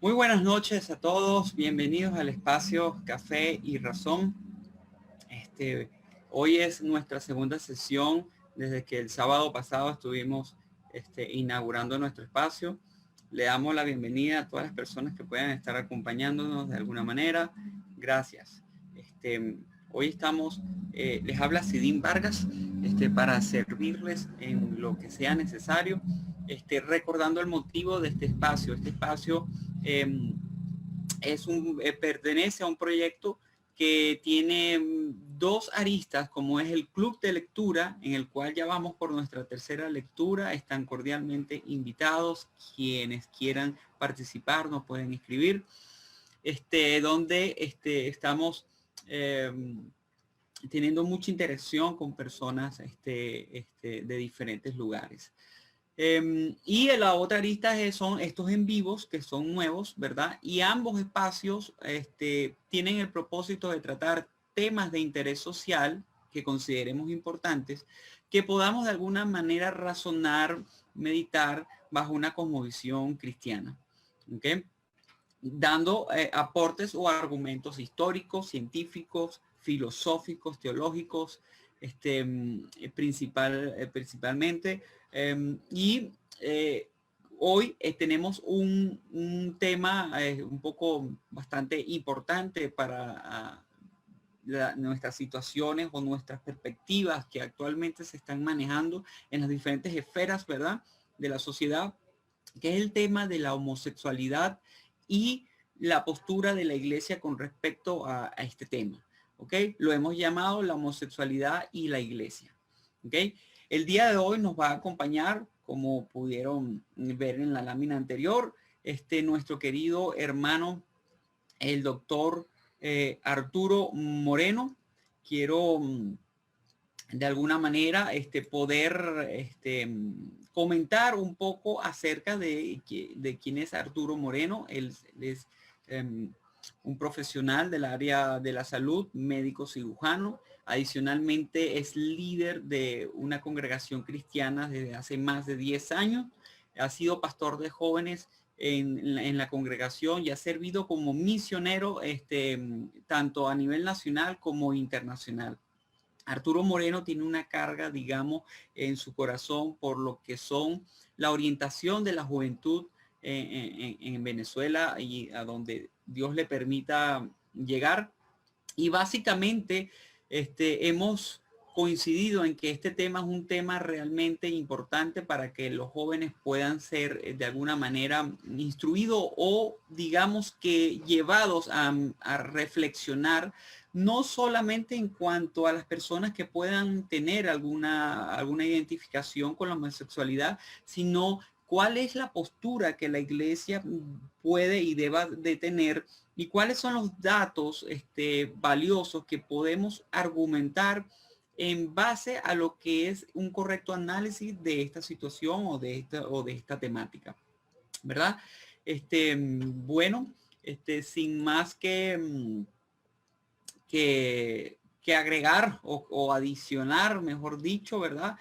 Muy buenas noches a todos, bienvenidos al espacio Café y Razón. Este, Hoy es nuestra segunda sesión desde que el sábado pasado estuvimos inaugurando nuestro espacio. Le damos la bienvenida a todas las personas que puedan estar acompañándonos de alguna manera. Gracias. Hoy estamos, les habla Sidín Vargas, para servirles en lo que sea necesario, recordando el motivo de este espacio. Este espacio pertenece a un proyecto que tiene dos aristas, como es el club de lectura, en el cual ya vamos por nuestra tercera lectura. Están cordialmente invitados. Quienes quieran participar nos pueden escribir. Donde estamos teniendo mucha interacción con personas de diferentes lugares. Y la otra arista son estos en vivos que son nuevos, ¿verdad? Y ambos espacios tienen el propósito de tratar temas de interés social que consideremos importantes, que podamos de alguna manera razonar, meditar bajo una cosmovisión cristiana, ¿ok? Dando aportes o argumentos históricos, científicos, filosóficos, teológicos, principalmente. Y hoy tenemos un tema un poco bastante importante para nuestras situaciones o nuestras perspectivas que actualmente se están manejando en las diferentes esferas, ¿verdad?, de la sociedad, que es el tema de la homosexualidad y la postura de la iglesia con respecto a este tema. ¿Ok? Lo hemos llamado la homosexualidad y la iglesia. ¿Ok? El día de hoy nos va a acompañar, como pudieron ver en la lámina anterior, nuestro querido hermano, el doctor Arturo Moreno. Quiero de alguna manera poder comentar un poco acerca de quién es Arturo Moreno. Él es un profesional del área de la salud, médico cirujano. Adicionalmente es líder de una congregación cristiana desde hace más de 10 años. Ha sido pastor de jóvenes en la congregación y ha servido como misionero tanto a nivel nacional como internacional. Arturo Moreno tiene una carga, digamos, en su corazón por lo que son la orientación de la juventud en Venezuela y a donde Dios le permita llegar. Y básicamente hemos coincidido en que este tema es un tema realmente importante para que los jóvenes puedan ser de alguna manera instruidos o digamos que llevados a reflexionar, no solamente en cuanto a las personas que puedan tener alguna identificación con la homosexualidad, sino cuál es la postura que la iglesia puede y deba de tener y cuáles son los datos valiosos que podemos argumentar en base a lo que es un correcto análisis de esta situación o de esta temática, ¿verdad? Bueno, sin más que agregar o adicionar, mejor dicho, ¿verdad?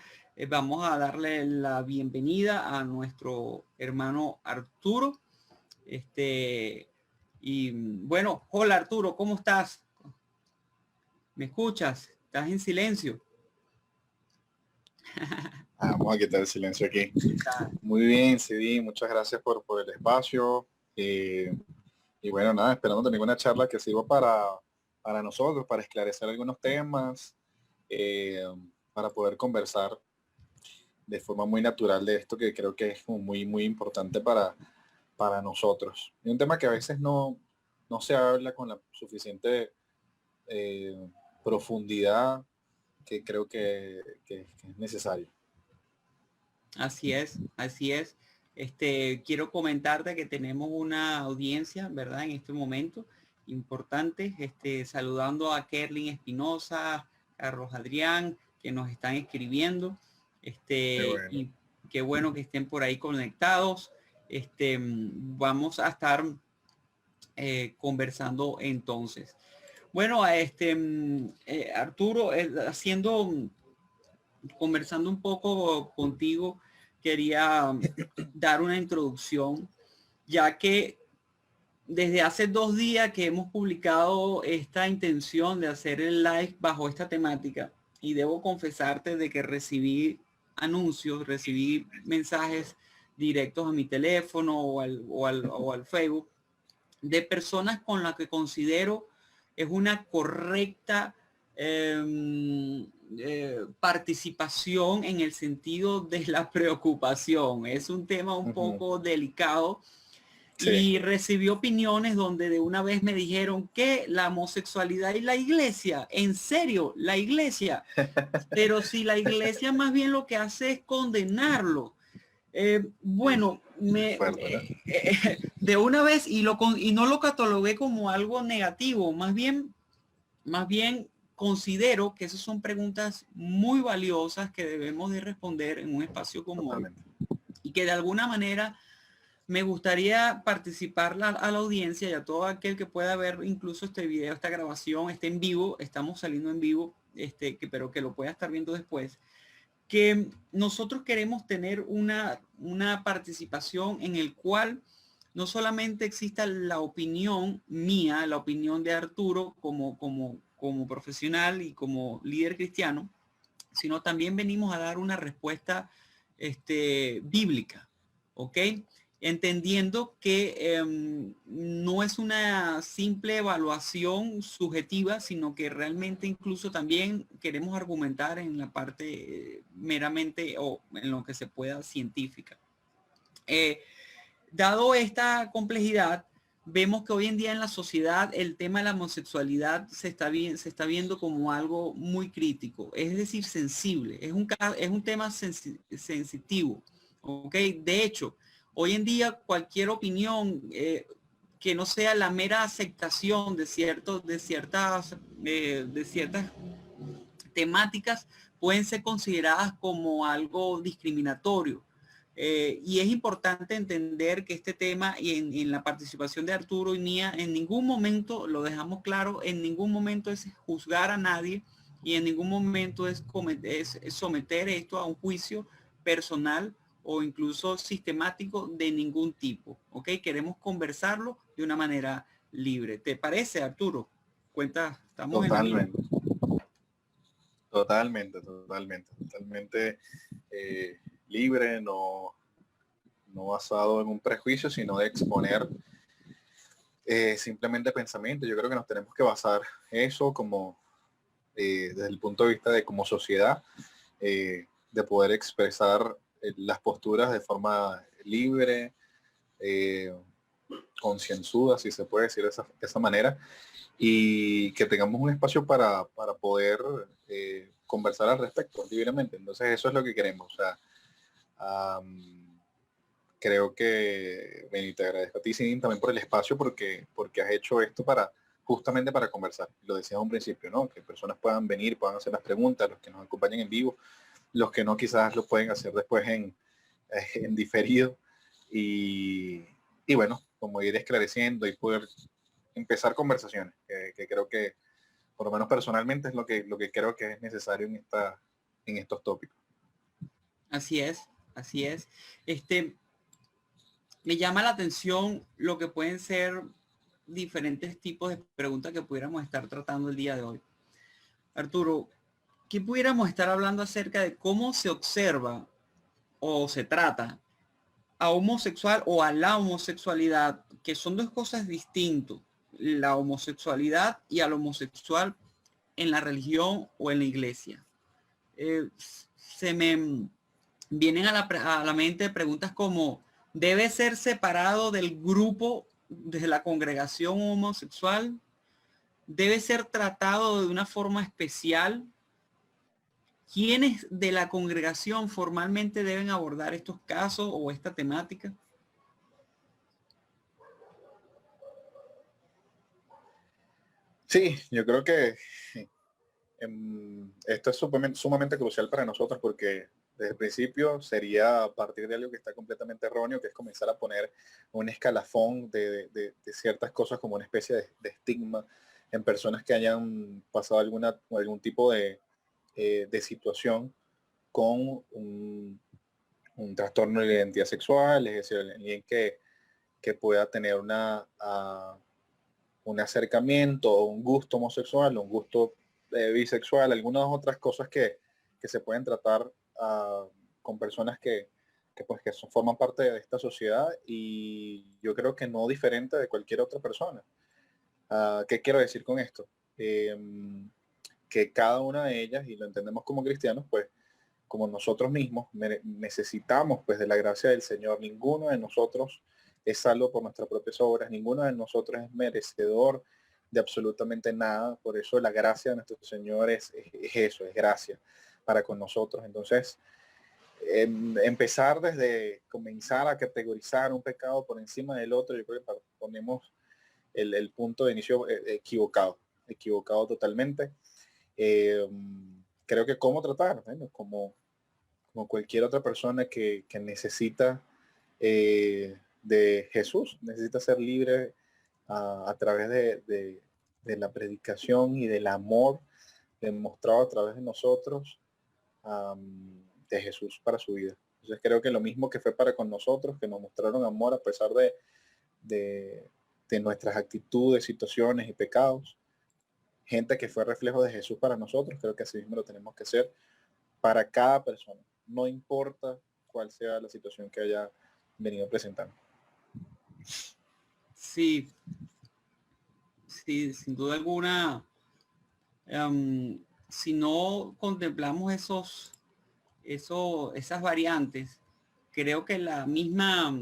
Vamos a darle la bienvenida a nuestro hermano Arturo. Y bueno, hola Arturo, ¿cómo estás? ¿Me escuchas? ¿Estás en silencio? Vamos a quitar el silencio aquí. Muy bien, CD, muchas gracias por el espacio. Y bueno, nada, esperando tener una charla que sirva para nosotros, para esclarecer algunos temas, para poder conversar de forma muy natural de esto que creo que es muy, muy importante para nosotros. Y un tema que a veces no se habla con la suficiente profundidad que creo que es necesario. Así es, así es. Quiero comentarte que tenemos una audiencia, ¿verdad? En este momento importante, saludando a Kerlin Espinosa, Carlos Adrián, que nos están escribiendo, Qué bueno. y qué bueno que estén por ahí conectados. Vamos a estar conversando entonces. Bueno, Arturo, conversando un poco contigo, quería dar una introducción, ya que desde hace 2 días que hemos publicado esta intención de hacer el live bajo esta temática, y debo confesarte de que recibí anuncios, recibí mensajes directos a mi teléfono o al Facebook de personas con las que considero es una correcta participación en el sentido de la preocupación. Es un tema un poco delicado. Sí. Y recibí opiniones donde de una vez me dijeron que la homosexualidad y la iglesia, en serio, la iglesia, pero si la iglesia más bien lo que hace es condenarlo. Bueno, de una vez, y no lo catalogué como algo negativo, más bien considero que esas son preguntas muy valiosas que debemos de responder en un espacio como hoy, y que de alguna manera me gustaría participar a la audiencia y a todo aquel que pueda ver incluso este video, esta grabación, esté en vivo, estamos saliendo en vivo, pero que lo pueda estar viendo después, que nosotros queremos tener una participación en el cual no solamente exista la opinión mía, la opinión de Arturo como profesional y como líder cristiano, sino también venimos a dar una respuesta bíblica, ¿ok? Entendiendo que no es una simple evaluación subjetiva, sino que realmente incluso también queremos argumentar en la parte meramente o en lo que se pueda científica. Dado esta complejidad, vemos que hoy en día en la sociedad el tema de la homosexualidad se está viendo como algo muy crítico, es decir, sensible, es un tema sensitivo, ¿ok? De hecho, hoy en día cualquier opinión que no sea la mera aceptación de ciertas temáticas pueden ser consideradas como algo discriminatorio. Y es importante entender que este tema y en la participación de Arturo y mía, en ningún momento, lo dejamos claro, en ningún momento es juzgar a nadie y en ningún momento es someter esto a un juicio personal o incluso sistemático de ningún tipo, ¿ok? Queremos conversarlo de una manera libre. ¿Te parece, Arturo? Cuenta, estamos Totalmente. Totalmente libre, no basado en un prejuicio, sino de exponer simplemente pensamiento. Yo creo que nos tenemos que basar eso como desde el punto de vista de como sociedad, de poder expresar las posturas de forma libre, concienzuda, si se puede decir de esa manera, y que tengamos un espacio para poder conversar al respecto libremente. Entonces eso es lo que queremos. O sea, creo que, Benny, te agradezco a ti, sí, también por el espacio, porque has hecho esto justamente para conversar. Lo decías a un principio, ¿no? Que personas puedan venir, puedan hacer las preguntas, los que nos acompañan en vivo, los que no quizás lo pueden hacer después en diferido. Y bueno, como ir esclareciendo y poder empezar conversaciones, que creo que, por lo menos personalmente, es lo que creo que es necesario en estos tópicos. Así es. Me llama la atención lo que pueden ser diferentes tipos de preguntas que pudiéramos estar tratando el día de hoy. Arturo, ¿qué pudiéramos estar hablando acerca de cómo se observa o se trata a homosexual o a la homosexualidad, que son dos cosas distintas, la homosexualidad y al homosexual en la religión o en la iglesia? Se me vienen a la mente preguntas como: ¿debe ser separado del grupo de la congregación homosexual? ¿Debe ser tratado de una forma especial? ¿Quiénes de la congregación formalmente deben abordar estos casos o esta temática? Sí, yo creo que esto es sumamente crucial para nosotros, porque desde el principio sería a partir de algo que está completamente erróneo, que es comenzar a poner un escalafón de ciertas cosas como una especie de estigma en personas que hayan pasado algún tipo de situación con un trastorno de la identidad sexual, es decir, alguien que que pueda tener un acercamiento o un gusto homosexual, un gusto bisexual, algunas otras cosas que se pueden tratar con personas pues, forman parte de esta sociedad, y yo creo que no diferente de cualquier otra persona. ¿Qué quiero decir con esto? Que cada una de ellas, y lo entendemos como cristianos, pues como nosotros mismos necesitamos pues de la gracia del Señor. Ninguno de nosotros es salvo por nuestras propias obras, ninguno de nosotros es merecedor de absolutamente nada. Por eso la gracia de nuestro Señor es eso, es gracia para con nosotros. Entonces, empezar desde comenzar a categorizar un pecado por encima del otro, yo creo que ponemos el punto de inicio equivocado totalmente. Creo que cómo tratar, bueno, como cualquier otra persona que necesita de Jesús, necesita ser libre a través de la predicación y del amor demostrado a través de nosotros, de Jesús para su vida. Entonces creo que lo mismo que fue para con nosotros, que nos mostraron amor a pesar de nuestras actitudes, situaciones y pecados, gente que fue reflejo de Jesús para nosotros, creo que así mismo lo tenemos que hacer para cada persona, no importa cuál sea la situación que haya venido presentando. Sí, sí, sin duda alguna, si no contemplamos esas variantes, creo que la misma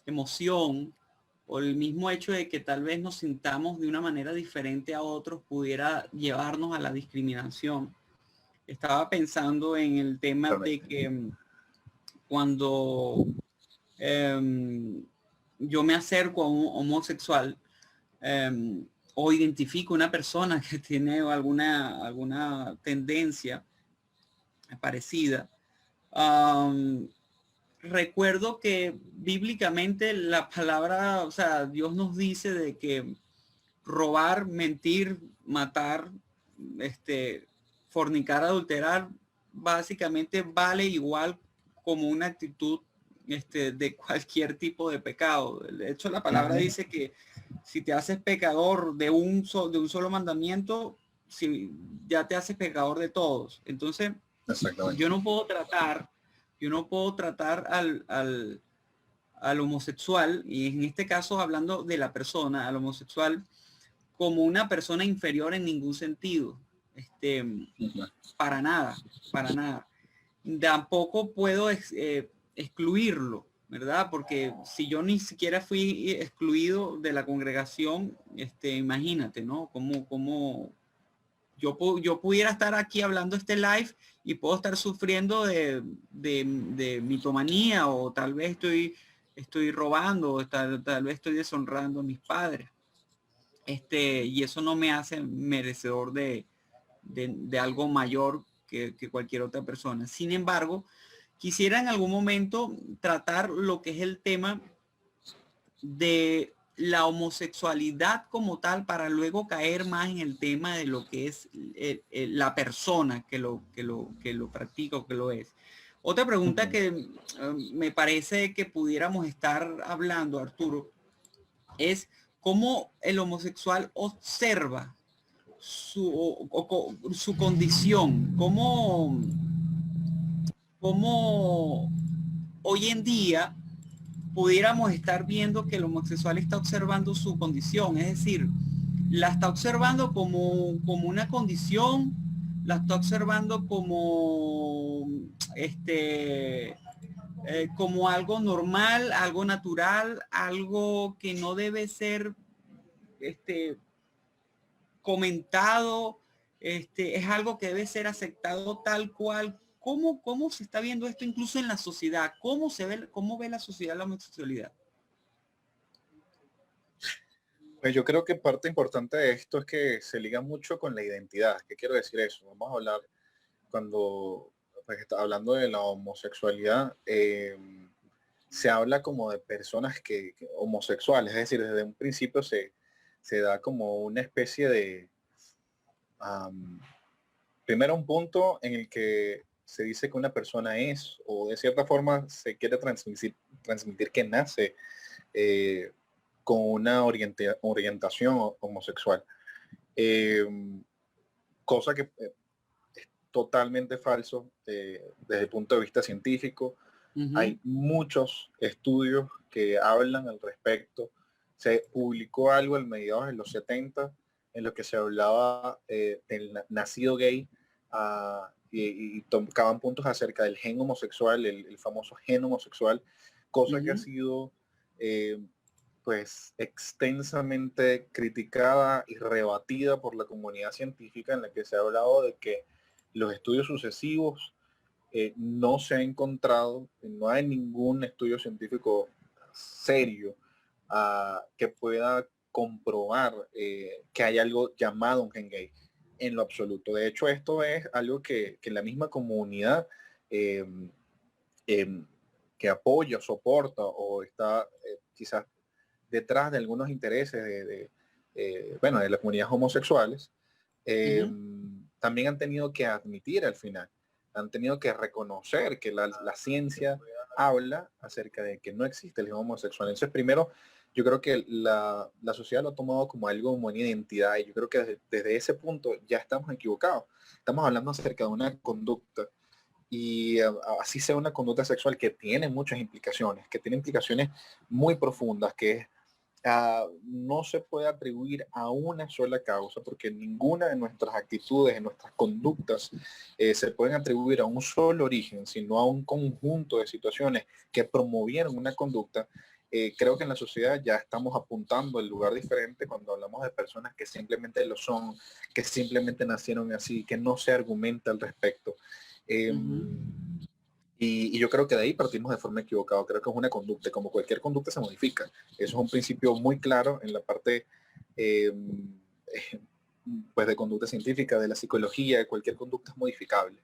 emoción o el mismo hecho de que tal vez nos sintamos de una manera diferente a otros pudiera llevarnos a la discriminación. Estaba pensando en el tema de que cuando yo me acerco a un homosexual, o identifico una persona que tiene alguna tendencia parecida, recuerdo que bíblicamente la palabra, o sea, Dios nos dice de que robar, mentir, matar, fornicar, adulterar, básicamente vale igual como una actitud de cualquier tipo de pecado. De hecho, la palabra dice que si te haces pecador de un solo mandamiento, si ya te haces pecador de todos. Entonces, yo no puedo tratar al homosexual, y en este caso hablando de la persona, al homosexual, como una persona inferior en ningún sentido. Para nada, para nada. Tampoco puedo excluirlo, ¿verdad? Porque si yo ni siquiera fui excluido de la congregación, imagínate, ¿no? Como yo pudiera estar aquí hablando este live y puedo estar sufriendo de mitomanía, o tal vez estoy robando, o tal vez estoy deshonrando a mis padres. Y eso no me hace merecedor de algo mayor que cualquier otra persona. Sin embargo, quisiera en algún momento tratar lo que es el tema de la homosexualidad como tal, para luego caer más en el tema de lo que es la persona que lo practica o que lo es. Otra pregunta que me parece que pudiéramos estar hablando, Arturo, es cómo el homosexual observa su condición, cómo hoy en día pudiéramos estar viendo que el homosexual está observando su condición, es decir, la está observando como una condición, la está observando como algo normal, algo natural, algo que no debe ser comentado, es algo que debe ser aceptado tal cual. ¿Cómo se está viendo esto incluso en la sociedad? ¿Cómo ve la sociedad la homosexualidad? Pues yo creo que parte importante de esto es que se liga mucho con la identidad. ¿Qué quiero decir eso? Vamos a hablar cuando pues, está hablando de la homosexualidad, se habla como de personas que homosexuales, es decir, desde un principio se da como una especie de primero un punto en el que se dice que una persona es, o de cierta forma se quiere transmitir que nace con una orientación homosexual. Cosa que es totalmente falso desde el punto de vista científico. Hay muchos estudios que hablan al respecto. Se publicó algo en mediados de los 70 en lo que se hablaba del nacido gay y tocaban puntos acerca del gen homosexual, el famoso gen homosexual, cosa que ha sido pues extensamente criticada y rebatida por la comunidad científica, en la que se ha hablado de que los estudios sucesivos no se ha encontrado, no hay ningún estudio científico serio que pueda comprobar que hay algo llamado un gen gay en lo absoluto. De hecho, esto es algo que la misma comunidad eh, que apoya, soporta o está quizás detrás de algunos intereses bueno, de las comunidades homosexuales, también han tenido que admitir al final, han tenido que reconocer que la ciencia habla acerca de que no existe el género homosexual. Entonces, primero, yo creo que la sociedad lo ha tomado como algo, como una identidad, y yo creo que desde ese punto ya estamos equivocados. Estamos hablando acerca de una conducta, y así sea una conducta sexual que tiene muchas implicaciones, que tiene implicaciones muy profundas, que no se puede atribuir a una sola causa, porque ninguna de nuestras actitudes, de nuestras conductas, se pueden atribuir a un solo origen, sino a un conjunto de situaciones que promovieron una conducta. Creo que en la sociedad ya estamos apuntando al lugar diferente cuando hablamos de personas que simplemente lo son, que simplemente nacieron así, que no se argumenta al respecto. Y yo creo que de ahí partimos de forma equivocada. Creo que es una conducta, como cualquier conducta se modifica. Eso es un principio muy claro en la parte pues de conducta científica, de la psicología. Cualquier conducta es modificable.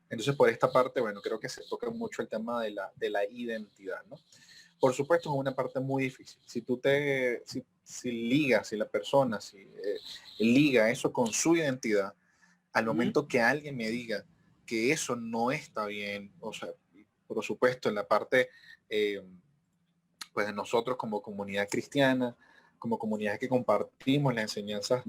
Entonces, por esta parte, bueno, creo que se toca mucho el tema de la identidad, ¿no? Por supuesto, es una parte muy difícil. Si liga, si la persona liga eso con su identidad, al momento que alguien me diga que eso no está bien, o sea, por supuesto, en la parte pues de nosotros como comunidad cristiana, como comunidad que compartimos las enseñanzas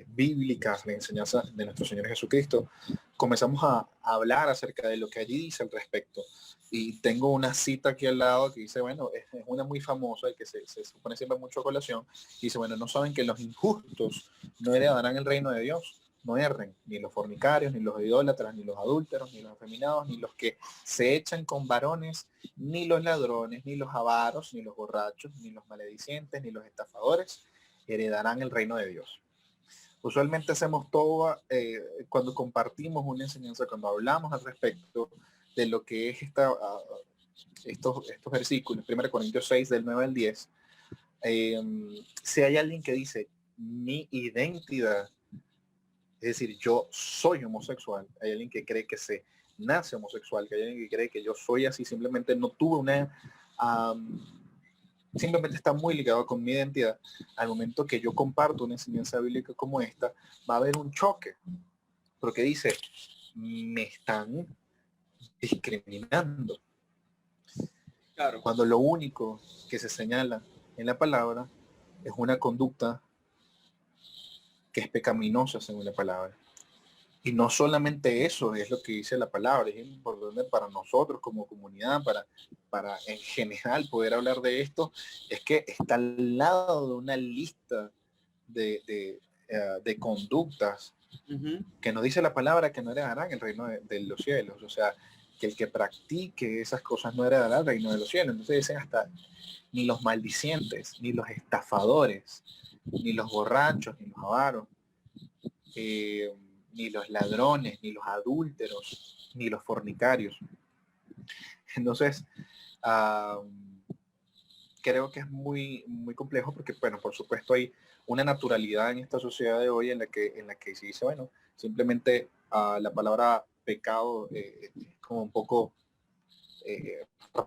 bíblicas, la enseñanza de nuestro Señor Jesucristo, comenzamos a hablar acerca de lo que allí dice al respecto. Y tengo una cita aquí al lado que dice, bueno, es una muy famosa y que se supone siempre mucho a colación. Y dice, bueno, no saben que los injustos no heredarán el reino de Dios. No erren, ni los fornicarios, ni los idólatras, ni los adúlteros, ni los afeminados, ni los que se echan con varones, ni los ladrones, ni los avaros, ni los borrachos, ni los maledicientes, ni los estafadores heredarán el reino de Dios. Usualmente hacemos todo cuando compartimos una enseñanza, cuando hablamos al respecto de lo que es estos versículos, 1 Corintios 6, del 9 al 10, si hay alguien que dice, mi identidad, es decir, yo soy homosexual, hay alguien que cree que se nace homosexual, que hay alguien que cree que yo soy así, simplemente no tuve simplemente está muy ligado con mi identidad. Al momento que yo comparto una enseñanza bíblica como esta, va a haber un choque, porque dice, me están discriminando. Claro. Cuando lo único que se señala en la palabra es una conducta que es pecaminosa según la palabra. Y no solamente eso es lo que dice la palabra, es importante para nosotros como comunidad, para en general poder hablar de esto, es que está al lado de una lista de conductas que nos dice la palabra que no heredarán el reino de los cielos. O sea, que el que practique esas cosas no heredará el reino de los cielos. Entonces dicen hasta ni los maldicientes, ni los estafadores, ni los borrachos, ni los avaros, ni los ladrones, ni los adúlteros, ni los fornicarios. Entonces, creo que es muy, muy complejo porque, bueno, por supuesto hay una naturalidad en esta sociedad de hoy en la que se dice, bueno, simplemente la palabra pecado es como un poco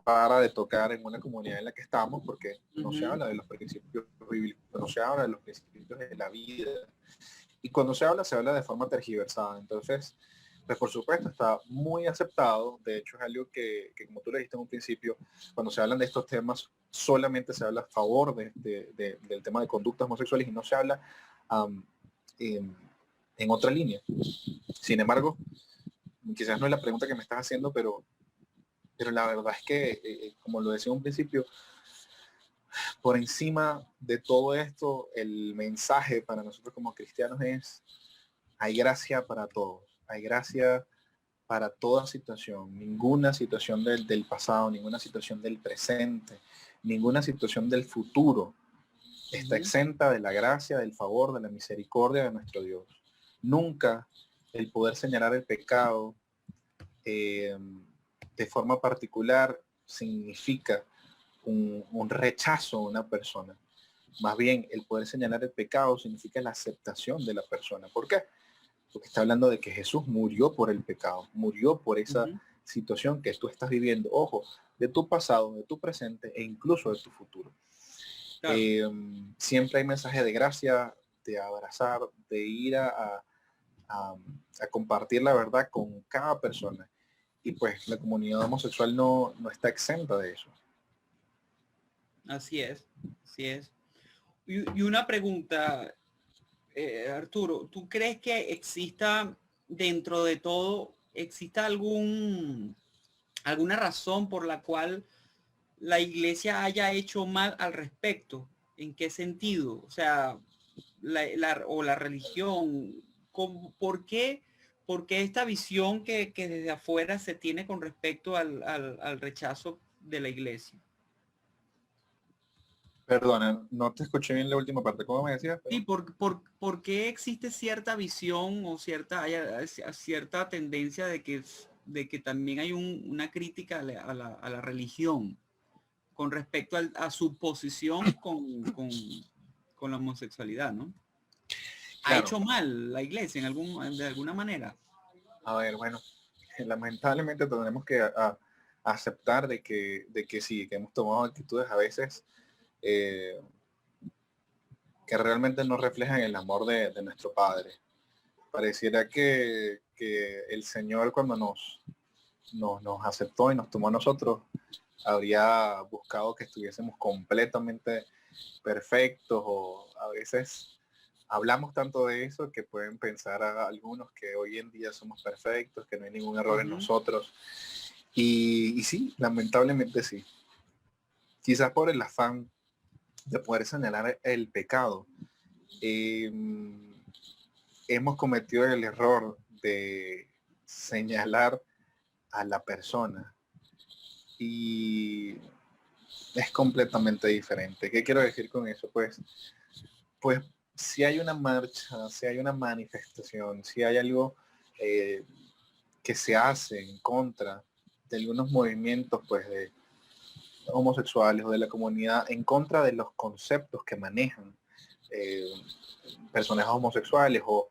para de tocar en una comunidad en la que estamos, porque no se habla de los principios bíblicos, no se habla de los principios de la vida. Y cuando se habla de forma tergiversada. Entonces, pues por supuesto está muy aceptado. De hecho es algo que como tú le dijiste en un principio, cuando se hablan de estos temas solamente se habla a favor del tema de conductas homosexuales y no se habla um, en, en otra línea. Sin embargo, quizás no es la pregunta que me estás haciendo, pero la verdad es que, como lo decía en un principio, por encima de todo esto, el mensaje para nosotros como cristianos es, hay gracia para todos, hay gracia para toda situación, ninguna situación del pasado, ninguna situación del presente, ninguna situación del futuro está exenta de la gracia, del favor, de la misericordia de nuestro Dios. Nunca el poder señalar el pecado de forma particular significa un rechazo a una persona. Más bien, el poder señalar el pecado significa la aceptación de la persona. ¿Por qué? Porque está hablando de que Jesús murió por el pecado, murió por esa situación que tú estás viviendo, ojo, de tu pasado, de tu presente e incluso de tu futuro. Claro. Siempre hay mensaje de gracia, de abrazar, de ir a compartir la verdad con cada persona. Y pues la comunidad homosexual no está exenta de eso. Así es, así es. Y una pregunta, Arturo, ¿tú crees que exista dentro de todo, exista alguna razón por la cual la iglesia haya hecho mal al respecto? ¿En qué sentido? O sea, la religión, ¿por qué esta visión que desde afuera se tiene con respecto al rechazo de la iglesia? Perdona, no te escuché bien la última parte. ¿Cómo me decías? Sí, ¿por qué existe cierta visión o cierta tendencia de que también hay una crítica a la religión con respecto a su posición con la homosexualidad, ¿no? ¿Ha Claro. hecho mal la iglesia de alguna manera? A ver, bueno, lamentablemente tendremos que aceptar de que sí, que hemos tomado actitudes a veces que realmente no reflejan el amor de nuestro Padre. Pareciera que el Señor cuando nos aceptó y nos tomó a nosotros, habría buscado que estuviésemos completamente perfectos, o a veces hablamos tanto de eso que pueden pensar a algunos que hoy en día somos perfectos, que no hay ningún error en nosotros. Y sí, lamentablemente sí. Quizás por el afán de poder señalar el pecado, hemos cometido el error de señalar a la persona y es completamente diferente. ¿Qué quiero decir con eso? Pues si hay una marcha, si hay una manifestación, si hay algo que se hace en contra de algunos movimientos pues de homosexuales o de la comunidad, en contra de los conceptos que manejan personas homosexuales o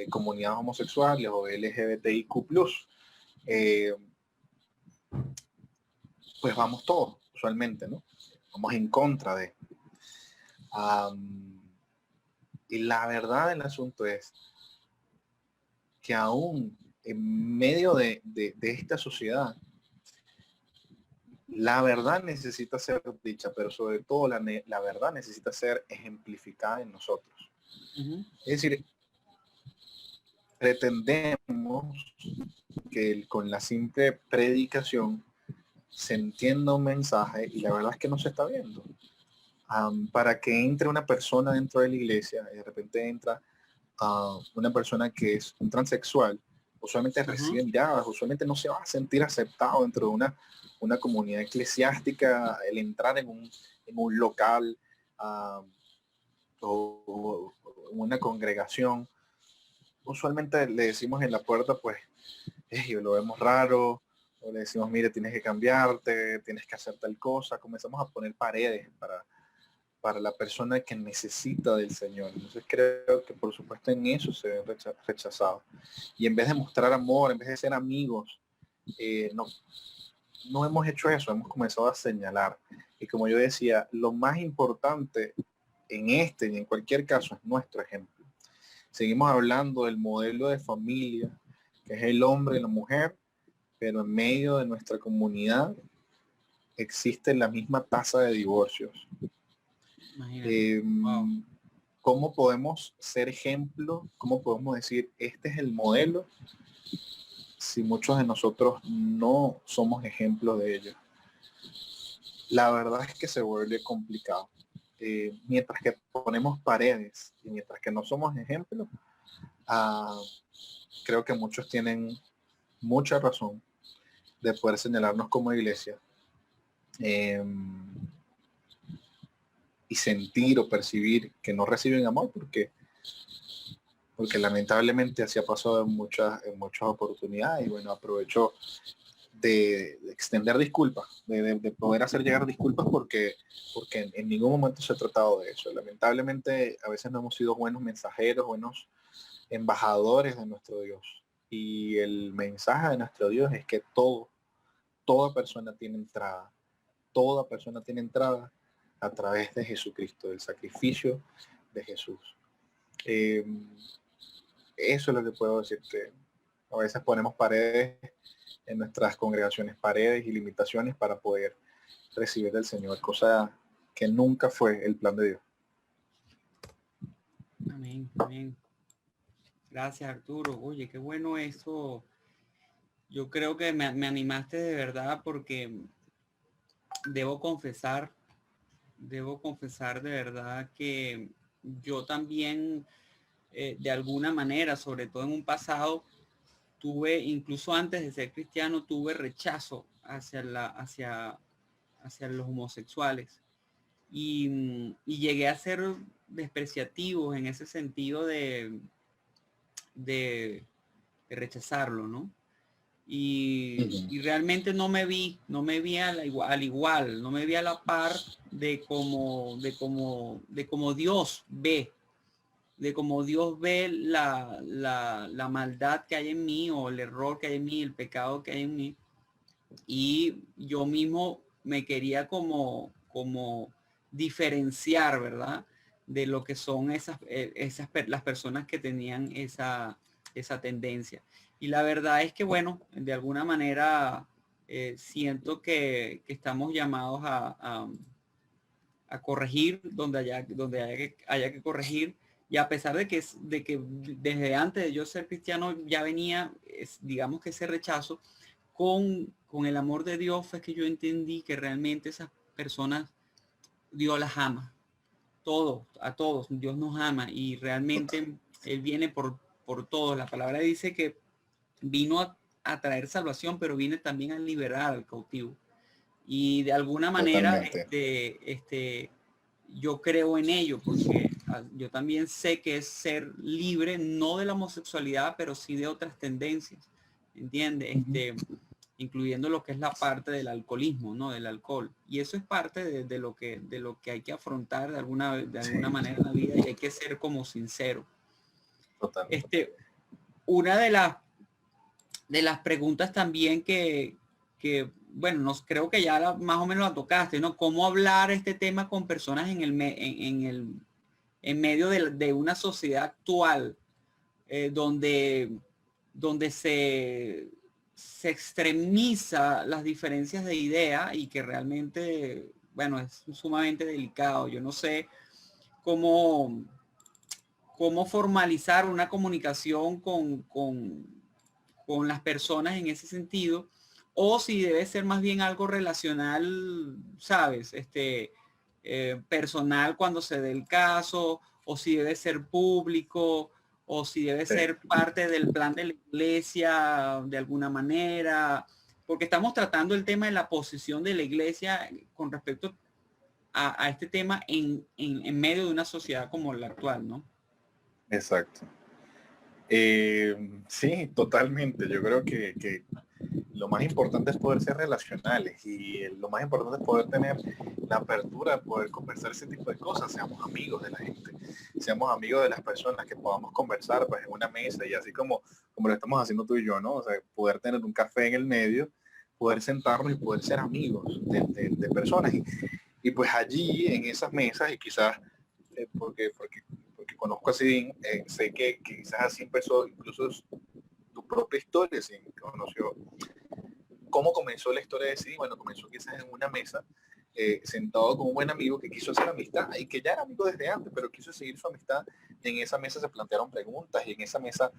comunidades homosexuales o LGBTIQ+, pues vamos todos, usualmente, ¿no? Vamos en contra de. Y la verdad del asunto es que aún en medio de esta sociedad, la verdad necesita ser dicha, pero sobre todo la verdad necesita ser ejemplificada en nosotros. Es decir, pretendemos que con la simple predicación se entienda un mensaje y la verdad es que no se está viendo. Para que entre una persona dentro de la iglesia y de repente entra una persona que es un transexual, usualmente recibe miradas, usualmente no se va a sentir aceptado dentro de una comunidad eclesiástica, el entrar en un local o una congregación. Usualmente le decimos en la puerta, pues, lo vemos raro, o le decimos, mire, tienes que cambiarte, tienes que hacer tal cosa. Comenzamos a poner paredes para la persona que necesita del Señor. Entonces creo que por supuesto en eso se ven rechazados. Y en vez de mostrar amor, en vez de ser amigos, no hemos hecho eso, hemos comenzado a señalar. Y como yo decía, lo más importante en este y en cualquier caso es nuestro ejemplo. Seguimos hablando del modelo de familia que es el hombre y la mujer, pero en medio de nuestra comunidad existe la misma tasa de divorcios. Imagínate. Wow. ¿Cómo podemos ser ejemplo? ¿Cómo podemos decir, este es el modelo? Si muchos de nosotros no somos ejemplos de ello. La verdad es que se vuelve complicado. Mientras que ponemos paredes y mientras que no somos ejemplos, creo que muchos tienen mucha razón de poder señalarnos como iglesia y sentir o percibir que no reciben amor porque lamentablemente así ha pasado en muchas oportunidades y bueno, aprovecho de extender disculpas, de poder hacer llegar disculpas porque en ningún momento se ha tratado de eso. Lamentablemente a veces no hemos sido buenos mensajeros, buenos embajadores de nuestro Dios. Y el mensaje de nuestro Dios es que toda persona tiene entrada. Toda persona tiene entrada a través de Jesucristo, del sacrificio de Jesús. Eso es lo que puedo decirte. A veces ponemos paredes en nuestras congregaciones, paredes y limitaciones para poder recibir del Señor, cosa que nunca fue el plan de Dios. Amén, amén. Gracias, Arturo. Oye, qué bueno eso. Yo creo que me animaste de verdad porque debo confesar de verdad que yo también, de alguna manera, sobre todo en un pasado, tuve, incluso antes de ser cristiano, tuve rechazo hacia los homosexuales y llegué a ser despreciativo en ese sentido de rechazarlo, ¿no? Y realmente no me vi al igual, no me vi a la par de cómo Dios ve, de cómo Dios ve la maldad que hay en mí o el error que hay en mí, el pecado que hay en mí. Y yo mismo me quería como diferenciar, ¿verdad? De lo que son las personas que tenían esa tendencia. Y la verdad es que, bueno, de alguna manera siento que estamos llamados a corregir donde haya que corregir. Y a pesar de que desde antes de yo ser cristiano ya venía, digamos que ese rechazo, con el amor de Dios fue que yo entendí que realmente esas personas, Dios las ama. A todos, Dios nos ama y realmente Él viene por todos. La palabra dice que vino a traer salvación, pero viene también a liberar al cautivo. Y de alguna manera, yo creo en ello, porque yo también sé que es ser libre, no de la homosexualidad, pero sí de otras tendencias, ¿entiendes? Incluyendo lo que es la parte del alcoholismo, ¿no? Del alcohol. Y eso es parte de lo que hay que afrontar de alguna manera en la vida y hay que ser como sincero. Totalmente. Una de las preguntas también que bueno, creo que ya más o menos la tocaste, ¿no? ¿Cómo hablar este tema con personas en medio de una sociedad actual donde se extremiza las diferencias de idea y que realmente, bueno, es sumamente delicado? Yo no sé cómo formalizar una comunicación con las personas en ese sentido, o si debe ser más bien algo relacional, ¿sabes? Personal cuando se dé el caso, o si debe ser público, o si debe ser parte del plan de la iglesia de alguna manera, porque estamos tratando el tema de la posición de la iglesia con respecto a este tema en medio de una sociedad como la actual, ¿no? Exacto. Sí, totalmente. Yo creo que lo más importante es poder ser relacionales y lo más importante es poder tener la apertura de poder conversar ese tipo de cosas, seamos amigos de la gente, seamos amigos de las personas, que podamos conversar pues en una mesa y así como lo estamos haciendo tú y yo, ¿no? O sea, poder tener un café en el medio, poder sentarnos y poder ser amigos de personas y pues allí en esas mesas y quizás porque conozco a Sidín, sé que quizás así empezó incluso tu propia historia. ¿Sí? Conoció cómo comenzó la historia de CD. Bueno, comenzó quizás en una mesa, sentado con un buen amigo que quiso hacer amistad y que ya era amigo desde antes, pero quiso seguir su amistad. En esa mesa se plantearon preguntas y en esa mesa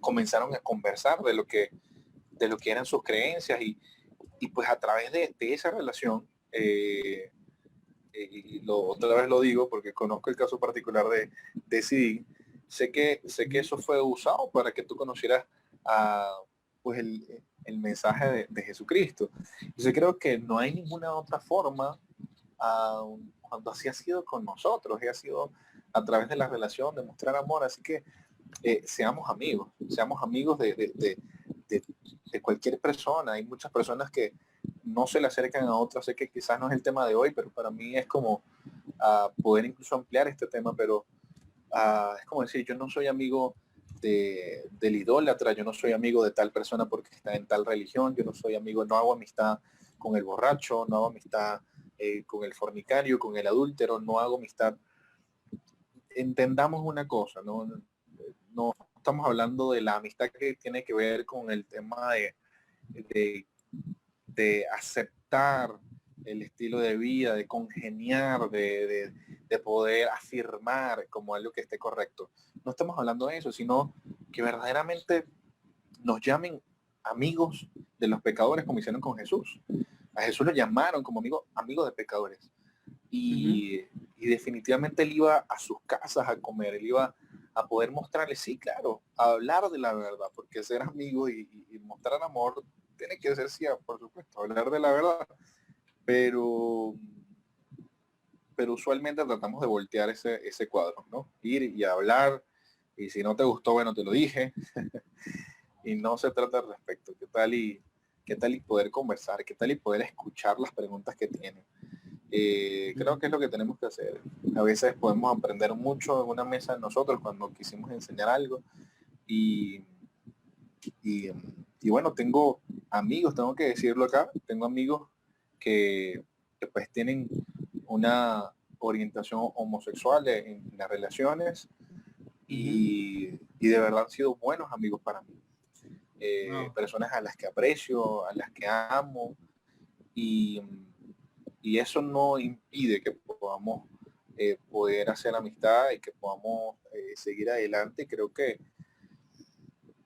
comenzaron a conversar de lo que eran sus creencias y pues a través de esa relación, otra vez lo digo porque conozco el caso particular de CD, sé que eso fue usado para que tú conocieras a, pues el mensaje de Jesucristo. Y yo creo que no hay ninguna otra forma cuando así ha sido con nosotros, ha sido a través de la relación, de mostrar amor, así que seamos amigos de cualquier persona. Hay muchas personas que no se le acercan a otras, sé que quizás no es el tema de hoy, pero para mí es como poder incluso ampliar este tema, pero es como decir, yo no soy amigo del idólatra, yo no soy amigo de tal persona porque está en tal religión, yo no soy amigo, no hago amistad con el borracho, no hago amistad con el fornicario, con el adúltero, no hago amistad. Entendamos una cosa, no estamos hablando de la amistad que tiene que ver con el tema de, de aceptar el estilo de vida, de congeniar, de poder afirmar como algo que esté correcto. No estamos hablando de eso, sino que verdaderamente nos llamen amigos de los pecadores como hicieron con Jesús. A Jesús lo llamaron como amigo de pecadores. Y definitivamente él iba a sus casas a comer, él iba a poder mostrarles, sí, claro, a hablar de la verdad, porque ser amigo y mostrar amor tiene que ser, sí, por supuesto, hablar de la verdad, pero usualmente tratamos de voltear ese cuadro, ¿no? Ir y hablar, y si no te gustó, bueno, te lo dije, y no se trata al respecto, qué tal y poder conversar, qué tal y poder escuchar las preguntas que tienen. Creo que es lo que tenemos que hacer. A veces podemos aprender mucho en una mesa de nosotros cuando quisimos enseñar algo y, y, y bueno, tengo amigos, tengo que decirlo acá, tengo amigos que pues tienen una orientación homosexual en las relaciones y de verdad han sido buenos amigos para mí. Personas a las que aprecio, a las que amo y eso no impide que podamos poder hacer amistad y que podamos seguir adelante. Creo que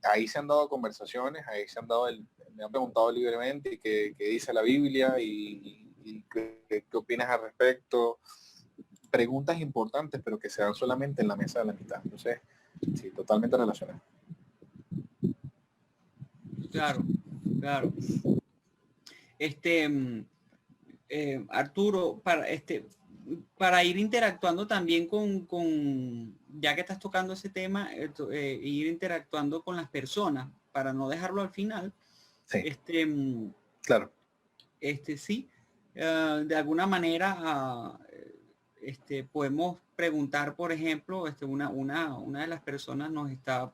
ahí se han dado conversaciones, ahí se han dado, me han preguntado libremente qué dice la Biblia y qué opinas al respecto. Preguntas importantes, pero que se dan solamente en la mesa de la amistad. Entonces, sí, totalmente relacionado. Claro, claro. Arturo, para ir interactuando también ya que estás tocando ese tema, ir interactuando con las personas, para no dejarlo al final. Sí. Claro. Sí, de alguna manera, podemos preguntar, por ejemplo, una de las personas nos está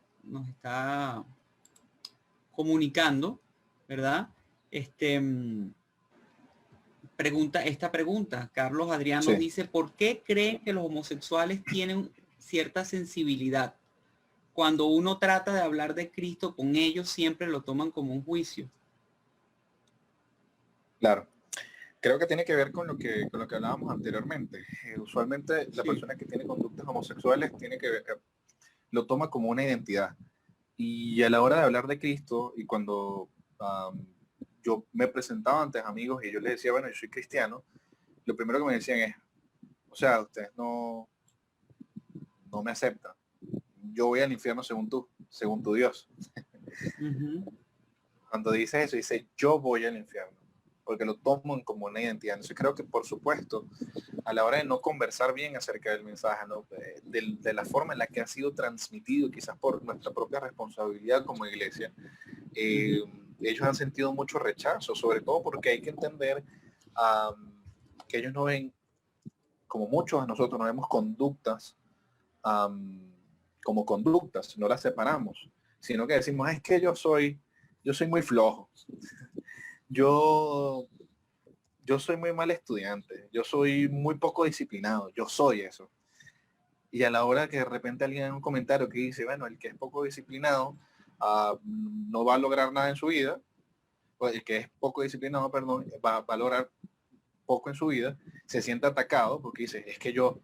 comunicando, ¿verdad? Esta pregunta, Carlos Adrián nos dice, ¿por qué creen que los homosexuales tienen cierta sensibilidad? Cuando uno trata de hablar de Cristo con ellos, siempre lo toman como un juicio. Claro. Creo que tiene que ver con lo que hablábamos anteriormente. Usualmente la persona que tiene conductas homosexuales lo toma como una identidad. Y a la hora de hablar de Cristo, y cuando yo me presentaba ante amigos y yo les decía, bueno, yo soy cristiano, lo primero que me decían es, o sea, ustedes no me aceptan. Yo voy al infierno según tu Dios. Cuando dice eso, dice, yo voy al infierno, porque lo toman como una identidad. Entonces creo que, por supuesto, a la hora de no conversar bien acerca del mensaje, ¿no? de la forma en la que ha sido transmitido, quizás por nuestra propia responsabilidad como iglesia, ellos han sentido mucho rechazo, sobre todo porque hay que entender que ellos no ven, como muchos de nosotros no vemos conductas como conductas, no las separamos, sino que decimos, es que yo soy muy flojo, yo soy muy mal estudiante, yo soy muy poco disciplinado, yo soy eso. Y a la hora que de repente alguien en un comentario que dice, bueno, el que es poco disciplinado no va a lograr nada en su vida, o el que es poco disciplinado, perdón, va a lograr poco en su vida, se siente atacado porque dice, es que yo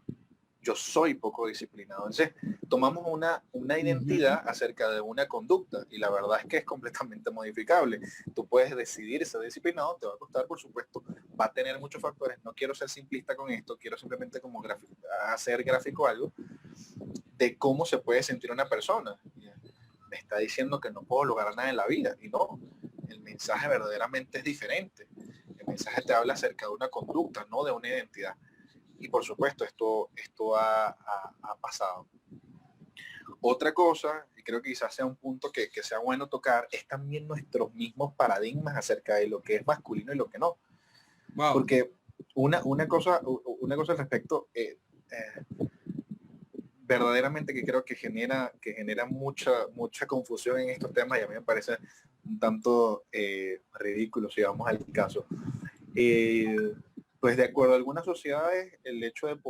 soy poco disciplinado. Entonces, tomamos una Ujú. identidad acerca de una conducta y la verdad es que es completamente modificable. Tú puedes decidir ser disciplinado, te va a costar, por supuesto, va a tener muchos factores. No quiero ser simplista con esto, quiero simplemente como hacer gráfico algo de cómo se puede sentir una persona. Me está diciendo que no puedo lograr nada en la vida y no, el mensaje verdaderamente es diferente. El mensaje te habla acerca de una conducta, no de una identidad. Y por supuesto, esto ha pasado. Otra cosa, y creo que quizás sea un punto que sea bueno tocar, es también nuestros mismos paradigmas acerca de lo que es masculino y lo que no. Wow. Porque una cosa al respecto, verdaderamente que creo que genera mucha confusión en estos temas y a mí me parece un tanto ridículo si vamos al caso. Pues de acuerdo a algunas sociedades, el hecho de um,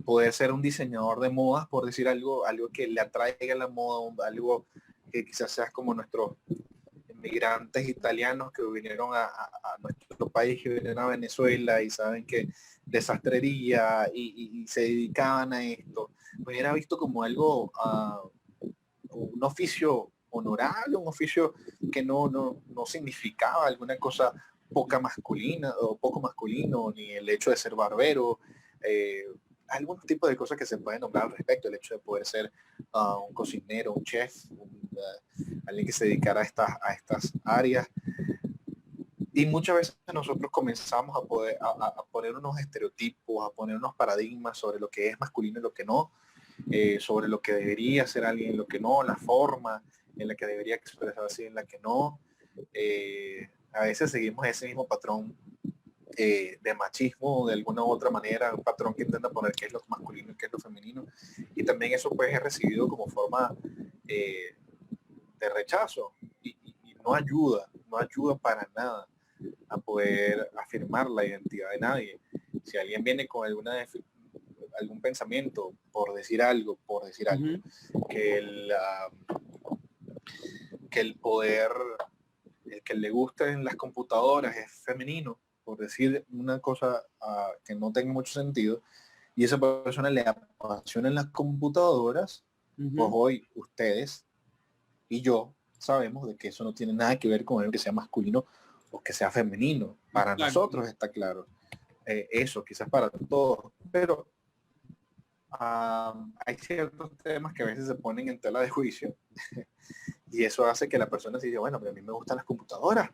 poder ser un diseñador de modas, por decir algo que le atraiga la moda, algo que quizás seas como nuestros inmigrantes italianos que vinieron a nuestro país, que vinieron a Venezuela y saben que desastrería y se dedicaban a esto, pues era visto como algo, un oficio honorable, un oficio que no significaba alguna cosa poca masculina o poco masculino, ni el hecho de ser barbero, eh, algún tipo de cosas que se pueden nombrar al respecto, el hecho de poder ser un cocinero, un chef, alguien que se dedicara a estas áreas. Y muchas veces nosotros comenzamos a poner unos estereotipos, a poner unos paradigmas sobre lo que es masculino y lo que no, sobre lo que debería ser alguien y lo que no, la forma en la que debería expresarse y en la que no. A veces seguimos ese mismo patrón de machismo de alguna u otra manera, un patrón que intenta poner qué es lo masculino y qué es lo femenino. Y también eso pues es recibido como forma de rechazo y no ayuda para nada a poder afirmar la identidad de nadie. Si alguien viene con algún pensamiento, por decir algo, Ujú. que que el poder, el que le guste en las computadoras es femenino, por decir una cosa que no tenga mucho sentido, y esa persona le apasionan las computadoras, pues Ujú. hoy ustedes y yo sabemos de que eso no tiene nada que ver con el que sea masculino o que sea femenino. Para Exacto. nosotros está claro. Eso, quizás para todos, pero hay ciertos temas que a veces se ponen en tela de juicio y eso hace que la persona se diga, bueno, pero a mí me gustan las computadoras.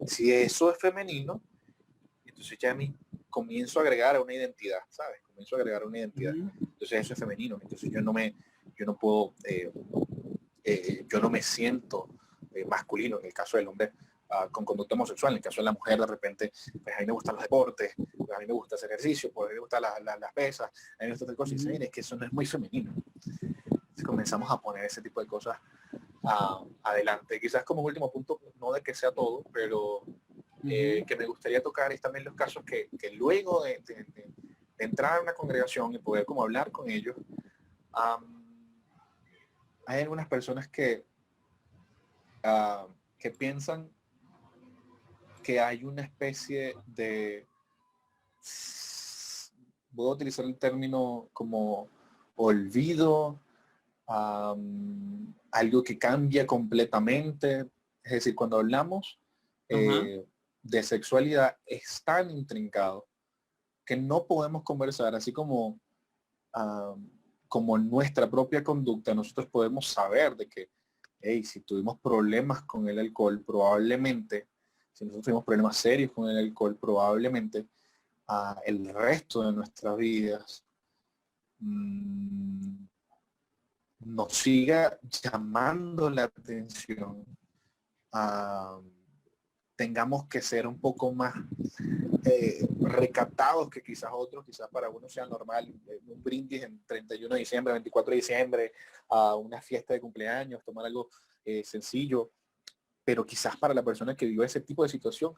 Si eso es femenino, entonces ya a mí comienzo a agregar a una identidad, ¿sabes? Comienzo a agregar una identidad. Ujú. Entonces eso es femenino. Entonces yo no puedo, yo no me siento masculino en el caso del hombre con conducta homosexual. En el caso de la mujer, de repente, pues a mí me gustan los deportes, pues a mí me gusta hacer ejercicio, pues a mí me gustan las pesas, a mí me gusta tal cosa. Y dice, Ujú. mire, es que eso no es muy femenino. Entonces comenzamos a poner ese tipo de cosas adelante. Quizás como último punto, no de que sea todo, pero Ujú. que me gustaría tocar es también los casos que luego de entrar a una congregación y poder como hablar con ellos, hay algunas personas que piensan que hay una especie de, voy a utilizar el término como olvido, algo que cambia completamente. Es decir, cuando hablamos Ajá. de sexualidad es tan intrincado que no podemos conversar así como nuestra propia conducta. Nosotros podemos saber de que, hey, si tuvimos problemas con el alcohol, probablemente, si nosotros tuvimos problemas serios con el alcohol, probablemente el resto de nuestras vidas mmm, nos siga llamando la atención, ah, tengamos que ser un poco más recatados que quizás otros, quizás para uno sea normal, un brindis en 31 de diciembre, 24 de diciembre, a una fiesta de cumpleaños, tomar algo sencillo, pero quizás para la persona que vivió ese tipo de situación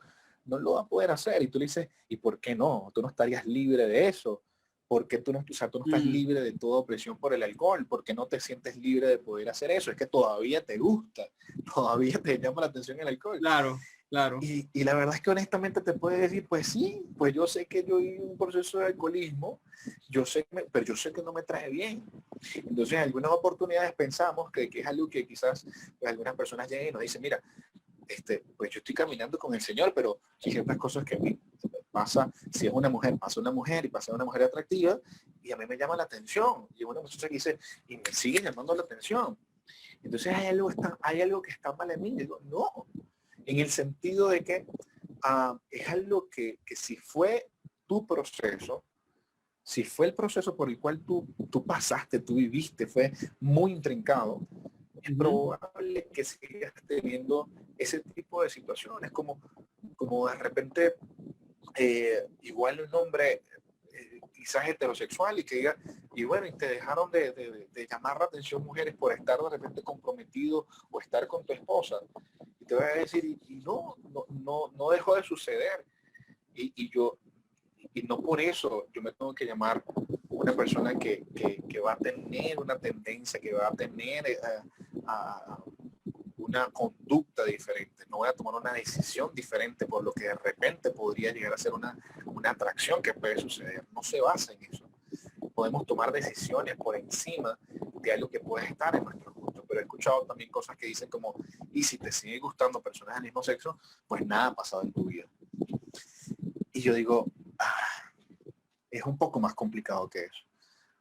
no lo va a poder hacer. Y tú le dices, ¿y por qué no? Tú no estarías libre de eso. ¿Por qué tú no, o sea, tú no estás Mm, libre de toda opresión por el alcohol? ¿Por qué no te sientes libre de poder hacer eso? Es que todavía te gusta, todavía te llama la atención el alcohol. claro, claro. Y la verdad es que honestamente te puede decir, pues sí, pues yo sé que yo viví un proceso de alcoholismo, yo sé, pero yo sé que no me trae bien. Entonces, en algunas oportunidades pensamos que es algo que quizás pues, algunas personas lleguen y nos dicen, mira, pues yo estoy caminando con el Señor, pero hay ciertas cosas que a mí pasa, si es una mujer, pasa una mujer y pasa una mujer atractiva, y a mí me llama la atención. Y una muchacha que dice, y me sigue llamando la atención. Entonces hay algo que está mal en mí. Y digo, no, en el sentido de que es algo que si fue tu proceso, si fue el proceso por el cual tú pasaste, tú viviste, fue muy intrincado, es Ujú. probable que sigas teniendo ese tipo de situaciones, como de repente igual un hombre quizás heterosexual y que diga, y bueno, y te dejaron de llamar la atención mujeres por estar de repente comprometido o estar con tu esposa. Y te voy a decir, y no dejó de suceder. Yo, y no por eso yo me tengo que llamar una persona que va a tener una tendencia, que va a tener a una conducta diferente, no voy a tomar una decisión diferente por lo que de repente podría llegar a ser una atracción que puede suceder. No se basa en eso. Podemos tomar decisiones por encima de algo que puede estar en nuestro gusto, pero he escuchado también cosas que dicen como, y si te sigue gustando personas del mismo sexo, pues nada ha pasado en tu vida. Y yo digo, es un poco más complicado que eso.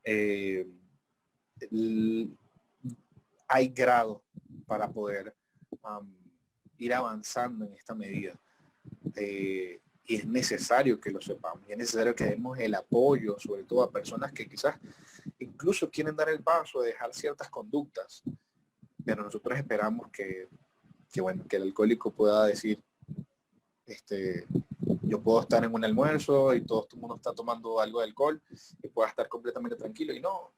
Eh, Hay grados para poder ir avanzando en esta medida. Y es necesario que lo sepamos, y es necesario que demos el apoyo, sobre todo a personas que quizás incluso quieren dar el paso de dejar ciertas conductas, pero nosotros esperamos bueno, que el alcohólico pueda decir, yo puedo estar en un almuerzo y todo el mundo está tomando algo de alcohol y pueda estar completamente tranquilo, y no,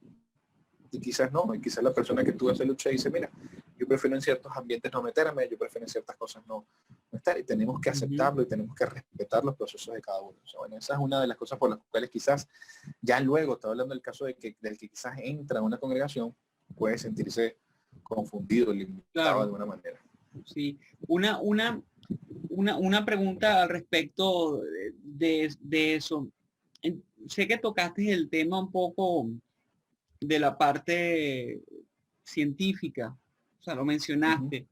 y quizás no, y quizás la persona que tuvo esa lucha dice, mira, yo prefiero en ciertos ambientes no meterme, yo prefiero en ciertas cosas no estar, y tenemos que Ujú. aceptarlo y tenemos que respetar los procesos de cada uno. O sea, bueno, esa es una de las cosas por las cuales quizás ya luego, estaba hablando del caso del que quizás entra a una congregación, puede sentirse confundido, limitado de Claro, alguna manera. sí. Una pregunta al respecto de eso. Sé que tocaste el tema un poco de la parte científica, o sea, lo Uh -huh. mencionaste.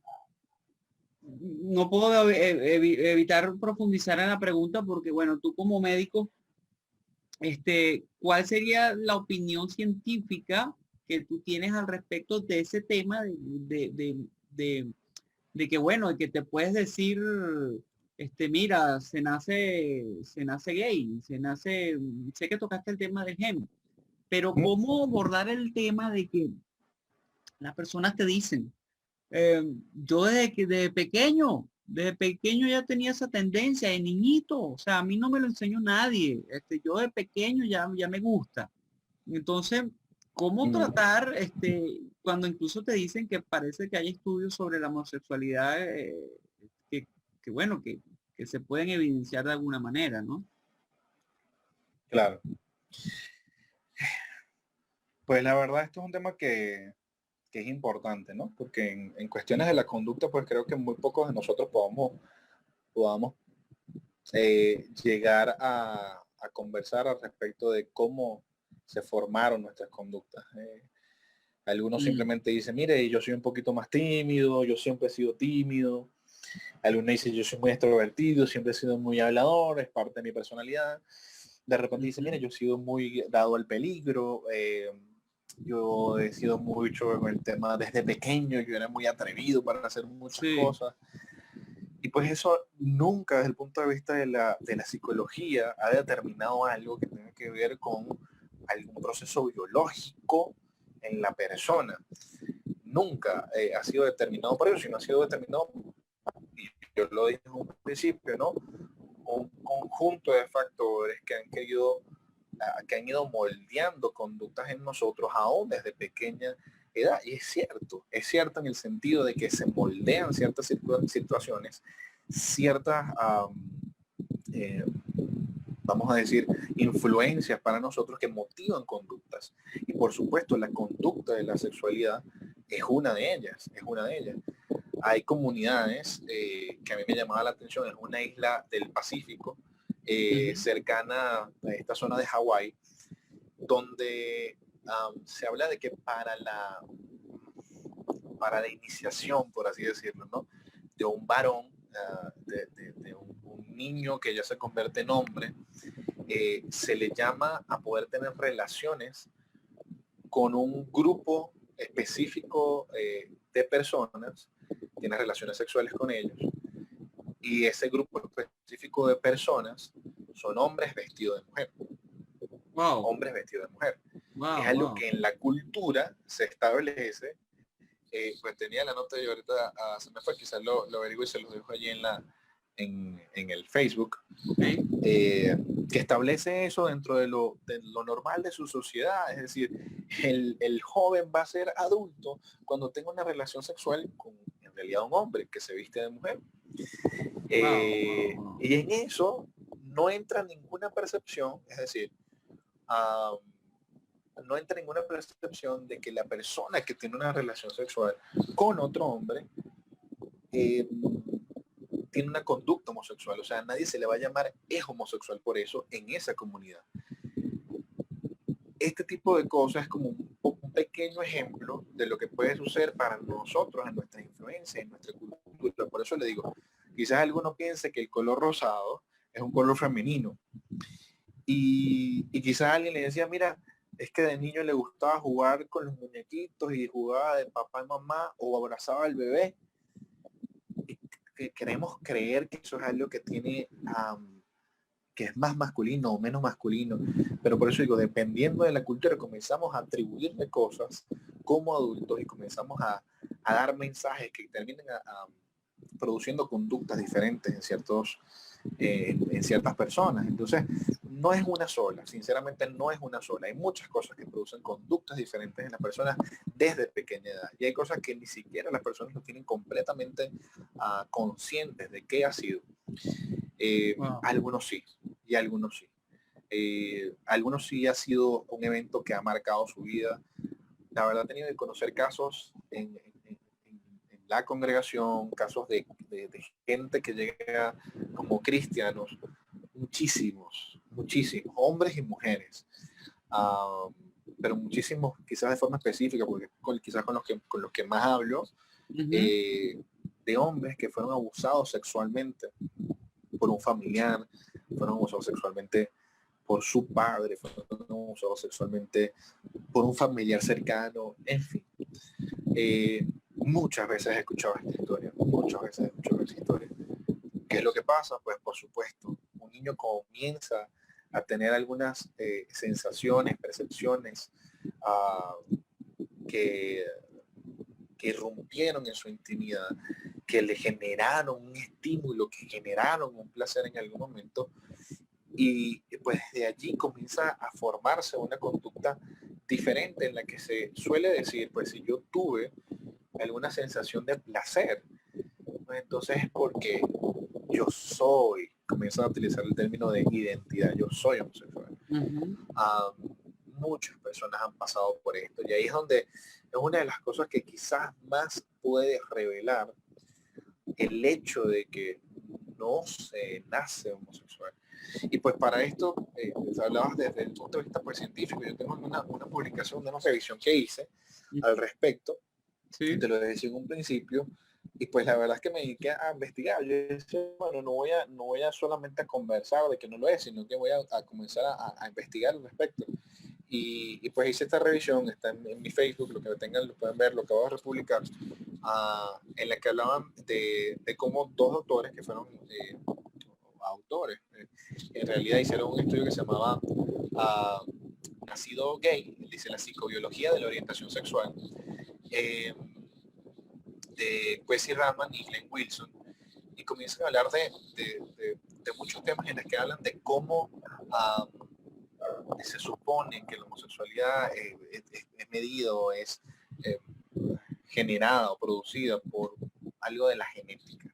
No puedo evitar profundizar en la pregunta porque, bueno, tú como médico, ¿cuál sería la opinión científica que tú tienes al respecto de ese tema de que, bueno, de que te puedes decir, mira, se nace gay, sé que tocaste el tema del gen, pero Uh -huh. ¿cómo abordar el tema de que las personas te dicen, yo desde pequeño ya tenía esa tendencia de niñito, o sea, a mí no me lo enseñó nadie, yo de pequeño ya me gusta. Entonces, ¿cómo Uh -huh. tratar, cuando incluso te dicen que parece que hay estudios sobre la homosexualidad, que, que bueno, que se pueden evidenciar de alguna manera, ¿no? Claro. Pues la verdad, esto es un tema que es importante, ¿no? Porque en cuestiones de la conducta, pues creo que muy pocos de nosotros podamos llegar a conversar al respecto de cómo se formaron nuestras conductas. Algunos Mm, simplemente dicen, mire, yo soy un poquito más tímido, yo siempre he sido tímido. Algunos dicen, yo soy muy extrovertido, siempre he sido muy hablador, es parte de mi personalidad. De repente dice, ujú. mire, yo he sido muy dado al peligro, yo he sido mucho en el tema desde pequeño, yo era muy atrevido para hacer muchas Sí, cosas. Y pues eso nunca desde el punto de vista de la psicología ha determinado algo que tenga que ver con algún proceso biológico en la persona. Nunca ha sido determinado por eso, sino ha sido determinado, y yo lo dije en un principio, ¿no? Un conjunto de factores que han ido moldeando conductas en nosotros aún desde pequeña edad. Y es cierto en el sentido de que se moldean ciertas situaciones, ciertas eh, vamos a decir, influencias para nosotros que motivan conductas. Y por supuesto, la conducta de la sexualidad es una de ellas, es una de ellas. Hay comunidades que a mí me llamaba la atención, es una isla del Pacífico, cercana a esta zona de Hawái, donde se habla de que para la iniciación, por así decirlo, ¿no? De un varón, de un niño que ya se convierte en hombre, se le llama a poder tener relaciones con un grupo específico de personas, tiene relaciones sexuales con ellos, y ese grupo específico de personas son hombres vestidos de mujer. Wow. Hombres vestidos de mujer. Wow, es algo wow. que en la cultura se establece. Pues tenía la nota y ahorita se me fue, quizás lo averiguo y se los dejo allí en el Facebook, Okay. Que establece eso dentro de lo normal de su sociedad. Es decir, el joven va a ser adulto cuando tenga una relación sexual con, en realidad, un hombre que se viste de mujer. Wow, wow. Y en eso no entra ninguna percepción, es decir, no entra ninguna percepción de que la persona que tiene una relación sexual con otro hombre tiene una conducta homosexual. O sea, nadie se le va a llamar es homosexual por eso en esa comunidad. Este tipo de cosas es como un pequeño ejemplo de lo que puede suceder para nosotros en nuestra influencia, en nuestra cultura. Por eso le digo, quizás alguno piense que el color rosado es un color femenino. Y quizás alguien le decía, mira, es que de niño le gustaba jugar con los muñequitos y jugaba de papá y mamá o abrazaba al bebé. Y que queremos creer que eso es algo que tiene, que es más masculino o menos masculino. Pero por eso digo, dependiendo de la cultura, comenzamos a atribuirle cosas como adultos y comenzamos a dar mensajes que terminen produciendo conductas diferentes en ciertas personas. Entonces, no es una sola, sinceramente no es una sola. Hay muchas cosas que producen conductas diferentes en las personas desde pequeña edad. Y hay cosas que ni siquiera las personas lo tienen completamente conscientes de qué ha sido. Wow. Algunos sí, y algunos sí. Algunos sí ha sido un evento que ha marcado su vida. La verdad he tenido que conocer casos en la congregación, casos de gente que llega como cristianos, muchísimos, hombres y mujeres, pero muchísimos, quizás de forma específica, porque quizás con los que más hablo, de hombres que fueron abusados sexualmente por un familiar, fueron abusados sexualmente por su padre, fueron abusados sexualmente por un familiar cercano, en fin. Muchas veces he escuchado esta historia, muchas veces he escuchado esta historia. ¿Qué es lo que pasa? Pues por supuesto, un niño comienza a tener algunas sensaciones, percepciones que, que irrumpieron en su intimidad, que le generaron un estímulo, que generaron un placer en algún momento, y pues de allí comienza a formarse una conducta diferente en la que se suele decir, pues si yo tuve alguna sensación de placer, pues entonces es porque yo soy, comienza a utilizar el término de identidad, yo soy homosexual. Muchas personas han pasado por esto y ahí es donde es una de las cosas que quizás más puede revelar el hecho de que no se nace homosexual. Y pues para esto, hablabas desde el punto de vista pues, científico, yo tengo una publicación, una revisión que hice al respecto, Sí. te lo decía en un principio, y pues la verdad es que me dediqué a investigar. Yo decía, bueno, no voy a solamente a conversar de que no lo es, sino que voy a comenzar a investigar al respecto. Y pues hice esta revisión, está en mi Facebook, lo que tengan lo pueden ver, lo acabo de republicar, en la que hablaban de cómo dos autores que fueron autores, en realidad hicieron un estudio que se llamaba Nacido Gay, dice la psicobiología de la orientación sexual, de Kwesi Raman y Glenn Wilson, y comienzan a hablar de muchos temas en los que hablan de cómo se supone que la homosexualidad es medido, es generada o producida por algo de la genética.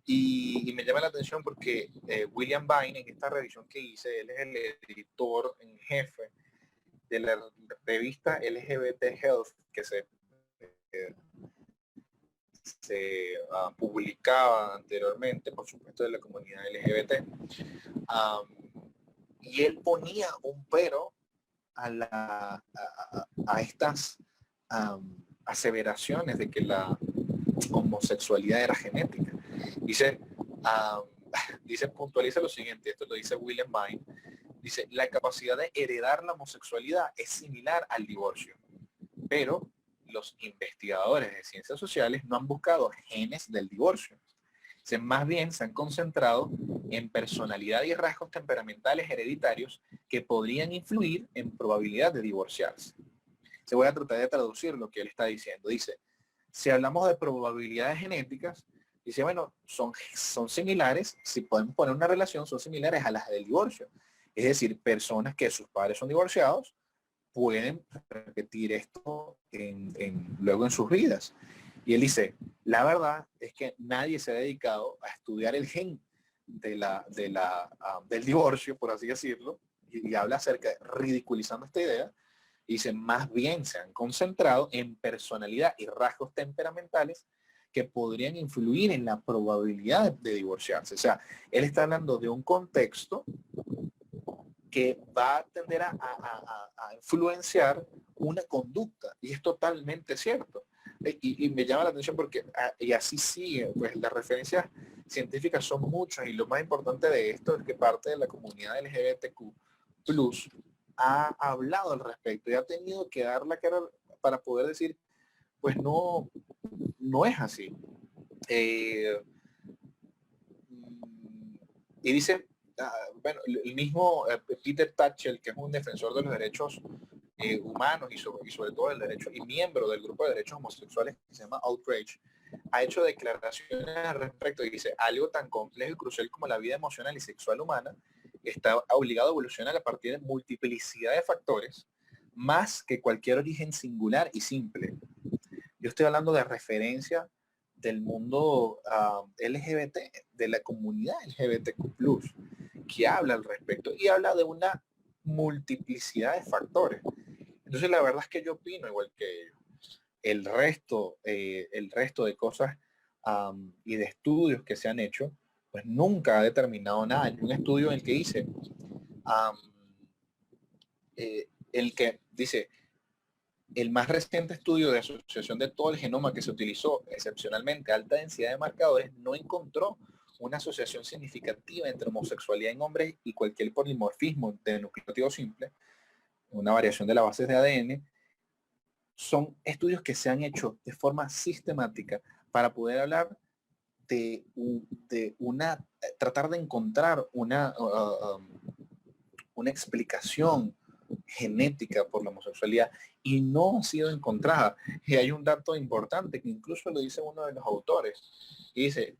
Y y me llama la atención porque William Vine, en esta revisión que hice, él es el editor en jefe de la revista LGBT Health, que se publicaba anteriormente, por supuesto, de la comunidad LGBT. Y él ponía un pero a estas aseveraciones de que la homosexualidad era genética. Dice, puntualiza lo siguiente, esto lo dice William Vine, dice, la capacidad de heredar la homosexualidad es similar al divorcio, pero los investigadores de ciencias sociales no han buscado genes del divorcio. Más bien se han concentrado en personalidad y rasgos temperamentales hereditarios que podrían influir en probabilidad de divorciarse. Se voy a tratar de traducir lo que él está diciendo. Dice, si hablamos de probabilidades genéticas, dice, bueno, son similares, si podemos poner una relación, son similares a las del divorcio. Es decir, personas que sus padres son divorciados pueden repetir esto luego en sus vidas. Y él dice, la verdad es que nadie se ha dedicado a estudiar el gen del divorcio, por así decirlo, y habla acerca, ridiculizando esta idea, y dice, más bien se han concentrado en personalidad y rasgos temperamentales que podrían influir en la probabilidad de divorciarse. O sea, él está hablando de un contexto que va a tender a influenciar una conducta, y es totalmente cierto. Y me llama la atención porque, y así sigue, pues las referencias científicas son muchas, y lo más importante de esto es que parte de la comunidad LGBTQ+ ha hablado al respecto y ha tenido que dar la cara para poder decir, pues no es así. Y dice, bueno, el mismo Peter Tatchell, que es un defensor de los derechos humanos y sobre todo el derecho, y miembro del grupo de derechos homosexuales que se llama Outrage, ha hecho declaraciones al respecto y dice, algo tan complejo y crucial como la vida emocional y sexual humana está obligado a evolucionar a partir de multiplicidad de factores, más que cualquier origen singular y simple. Yo estoy hablando de referencia del mundo LGBT, de la comunidad LGBTQ+, que habla al respecto y habla de una multiplicidad de factores. Entonces la verdad es que yo opino igual que ellos. El resto de cosas y de estudios que se han hecho, pues nunca ha determinado nada. Hay un estudio en el que dice, el que dice, el más reciente estudio de asociación de todo el genoma que se utilizó excepcionalmente alta densidad de marcadores no encontró una asociación significativa entre homosexualidad en hombres y cualquier polimorfismo de nucleótido simple, una variación de las bases de ADN. Son estudios que se han hecho de forma sistemática para poder hablar de tratar de encontrar una explicación genética por la homosexualidad, y no ha sido encontrada. Y hay un dato importante que incluso lo dice uno de los autores, y dice,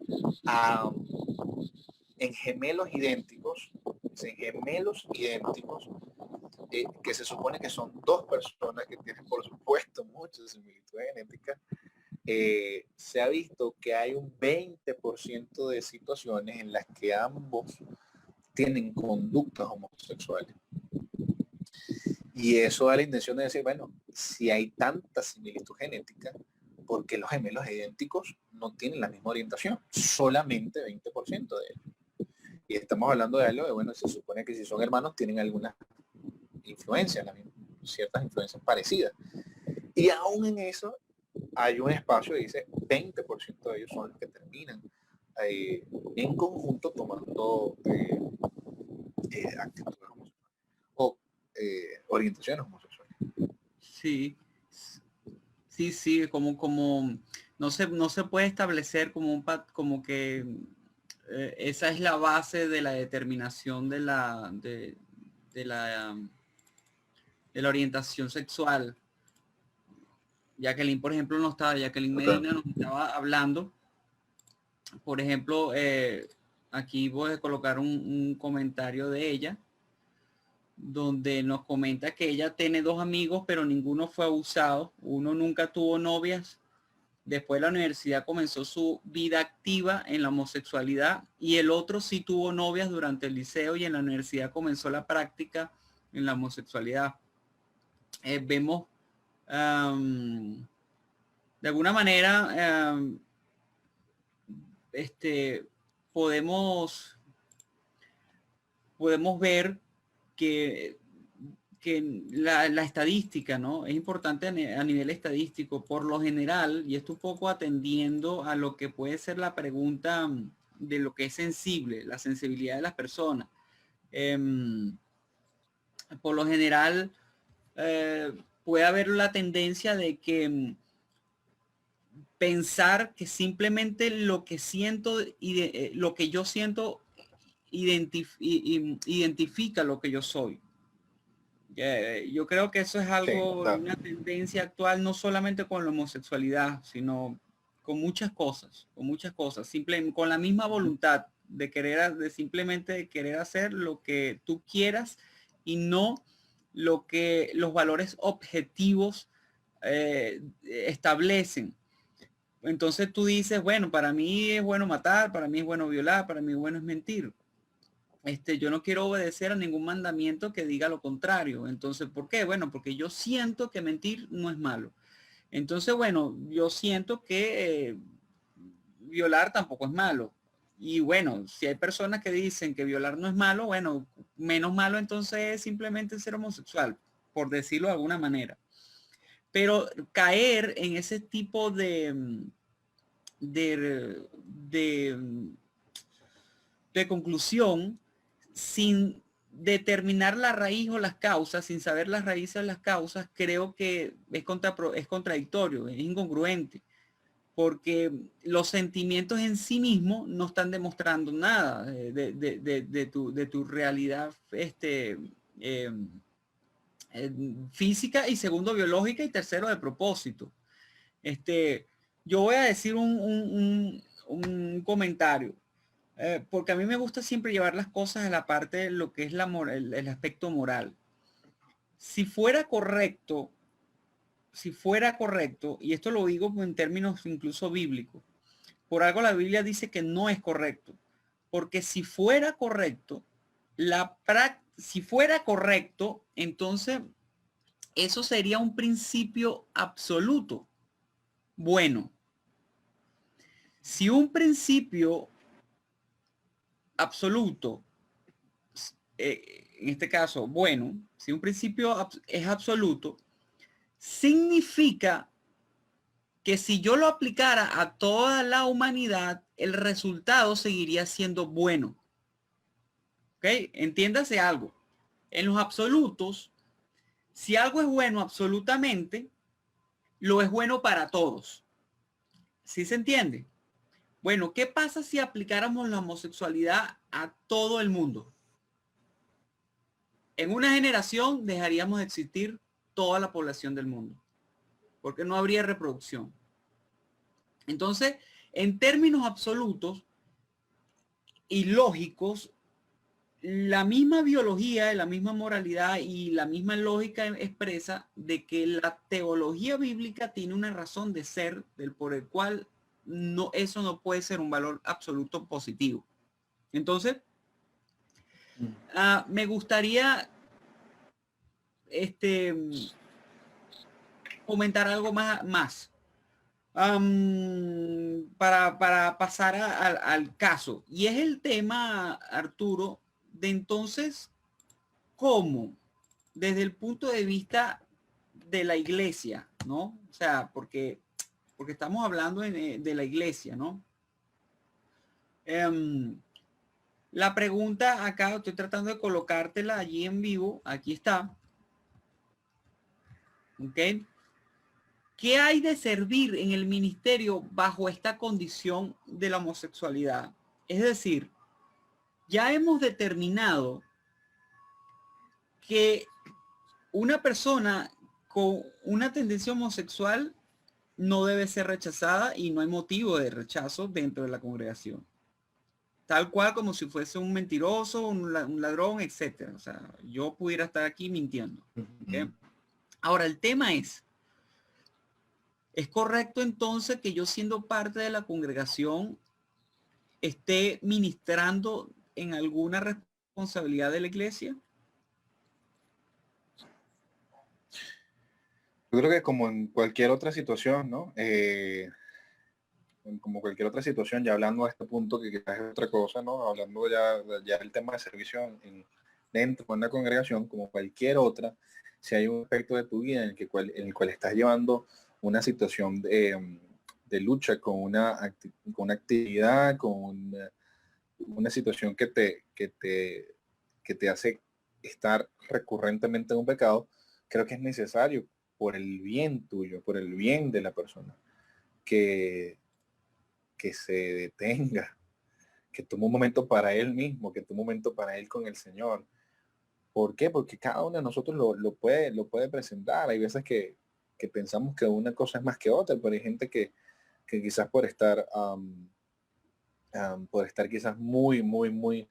en gemelos idénticos, que se supone que son dos personas que tienen por supuesto muchas similitudes genéticas, se ha visto que hay un 20% de situaciones en las que ambos tienen conductas homosexuales. Y eso da la intención de decir, bueno, si hay tanta similitud genética, ¿por qué los gemelos idénticos no tienen la misma orientación? Solamente 20% de ellos. Y estamos hablando de algo de, bueno, se supone que si son hermanos tienen algunas influencias, ciertas influencias parecidas. Y aún en eso hay un espacio que dice 20% de ellos son los que terminan en conjunto tomando actitudes homosexuales o orientaciones homosexuales. Sí, como no se puede establecer como que esa es la base de la determinación de la orientación sexual. Jacqueline, por ejemplo, Jacqueline Medina nos estaba hablando, por ejemplo, aquí voy a colocar un comentario de ella, donde nos comenta que ella tiene dos amigos, pero ninguno fue abusado. Uno nunca tuvo novias Después de la universidad comenzó su vida activa en la homosexualidad y el otro sí tuvo novias durante el liceo y en la universidad comenzó la práctica en la homosexualidad. Vemos de alguna manera podemos ver que la estadística, ¿no? Es importante a nivel estadístico, por lo general, y esto un poco atendiendo a lo que puede ser la pregunta de lo que es sensible, la sensibilidad de las personas. Por lo general, puede haber la tendencia de que pensar que simplemente lo que siento y lo que yo siento identifica lo que yo soy. Yo creo que eso es algo, Sí, una tendencia actual, no solamente con la homosexualidad, sino con muchas cosas, simplemente con la misma voluntad de querer, de simplemente querer hacer lo que tú quieras y no lo que los valores objetivos establecen. Entonces tú dices, bueno, para mí es bueno matar, para mí es bueno violar, para mí es bueno es mentir. Yo no quiero obedecer a ningún mandamiento que diga lo contrario. Entonces, ¿por qué? Bueno, porque yo siento que mentir no es malo. Entonces, bueno, yo siento que violar tampoco es malo. Y bueno, si hay personas que dicen que violar no es malo, bueno, menos malo entonces es simplemente ser homosexual, por decirlo de alguna manera. Pero caer en ese tipo de conclusión sin determinar la raíz o las causas, sin saber las raíces de las causas, creo que es contradictorio, es incongruente, porque los sentimientos en sí mismos no están demostrando nada de tu realidad física, y segundo biológica, y tercero de propósito. Yo voy a decir un comentario. Porque a mí me gusta siempre llevar las cosas a la parte de lo que es el aspecto moral. Si fuera correcto, y esto lo digo en términos incluso bíblicos, por algo la Biblia dice que no es correcto, porque si fuera correcto, entonces eso sería un principio absoluto. Bueno, si un principio absoluto, en este caso, bueno, si un principio es absoluto, significa que si yo lo aplicara a toda la humanidad, el resultado seguiría siendo bueno. ¿Ok? Entiéndase algo. En los absolutos, si algo es bueno absolutamente, lo es bueno para todos. ¿Sí se entiende? Bueno, ¿qué pasa si aplicáramos la homosexualidad a todo el mundo? En una generación dejaríamos de existir toda la población del mundo, porque no habría reproducción. Entonces, en términos absolutos y lógicos, la misma biología, la misma moralidad y la misma lógica expresa de que la teología bíblica tiene una razón de ser por el cual eso no puede ser un valor absoluto positivo. Entonces, me gustaría comentar algo más para pasar al caso. Y es el tema, Arturo, de entonces, ¿cómo? Desde el punto de vista de la iglesia, ¿no? O sea, porque estamos hablando de la iglesia, ¿no? La pregunta acá, estoy tratando de colocártela allí en vivo, aquí está. ¿Ok? ¿Qué hay de servir en el ministerio bajo esta condición de la homosexualidad? Es decir, ya hemos determinado que una persona con una tendencia homosexual no debe ser rechazada y no hay motivo de rechazo dentro de la congregación. Tal cual como si fuese un mentiroso, un ladrón, etcétera. O sea, yo pudiera estar aquí mintiendo. ¿Okay? Ahora, el tema es, ¿Es correcto entonces que yo, siendo parte de la congregación, esté ministrando en alguna responsabilidad de la iglesia? Yo creo que como en cualquier otra situación, ¿no? Como cualquier otra situación, ya hablando a este punto que quizás es otra cosa, ¿no? Hablando ya del tema de servicio dentro de una congregación, como cualquier otra, si hay un aspecto de tu vida en el cual estás llevando una situación de lucha con con una actividad, con una situación que te hace estar recurrentemente en un pecado, creo que es necesario por el bien tuyo, por el bien de la persona, que, que se detenga, que tome un momento para él mismo, que tome un momento para él con el Señor. ¿Por qué? Porque cada uno de nosotros lo puede presentar. Hay veces que pensamos que una cosa es más que otra, pero hay gente que quizás por estar quizás muy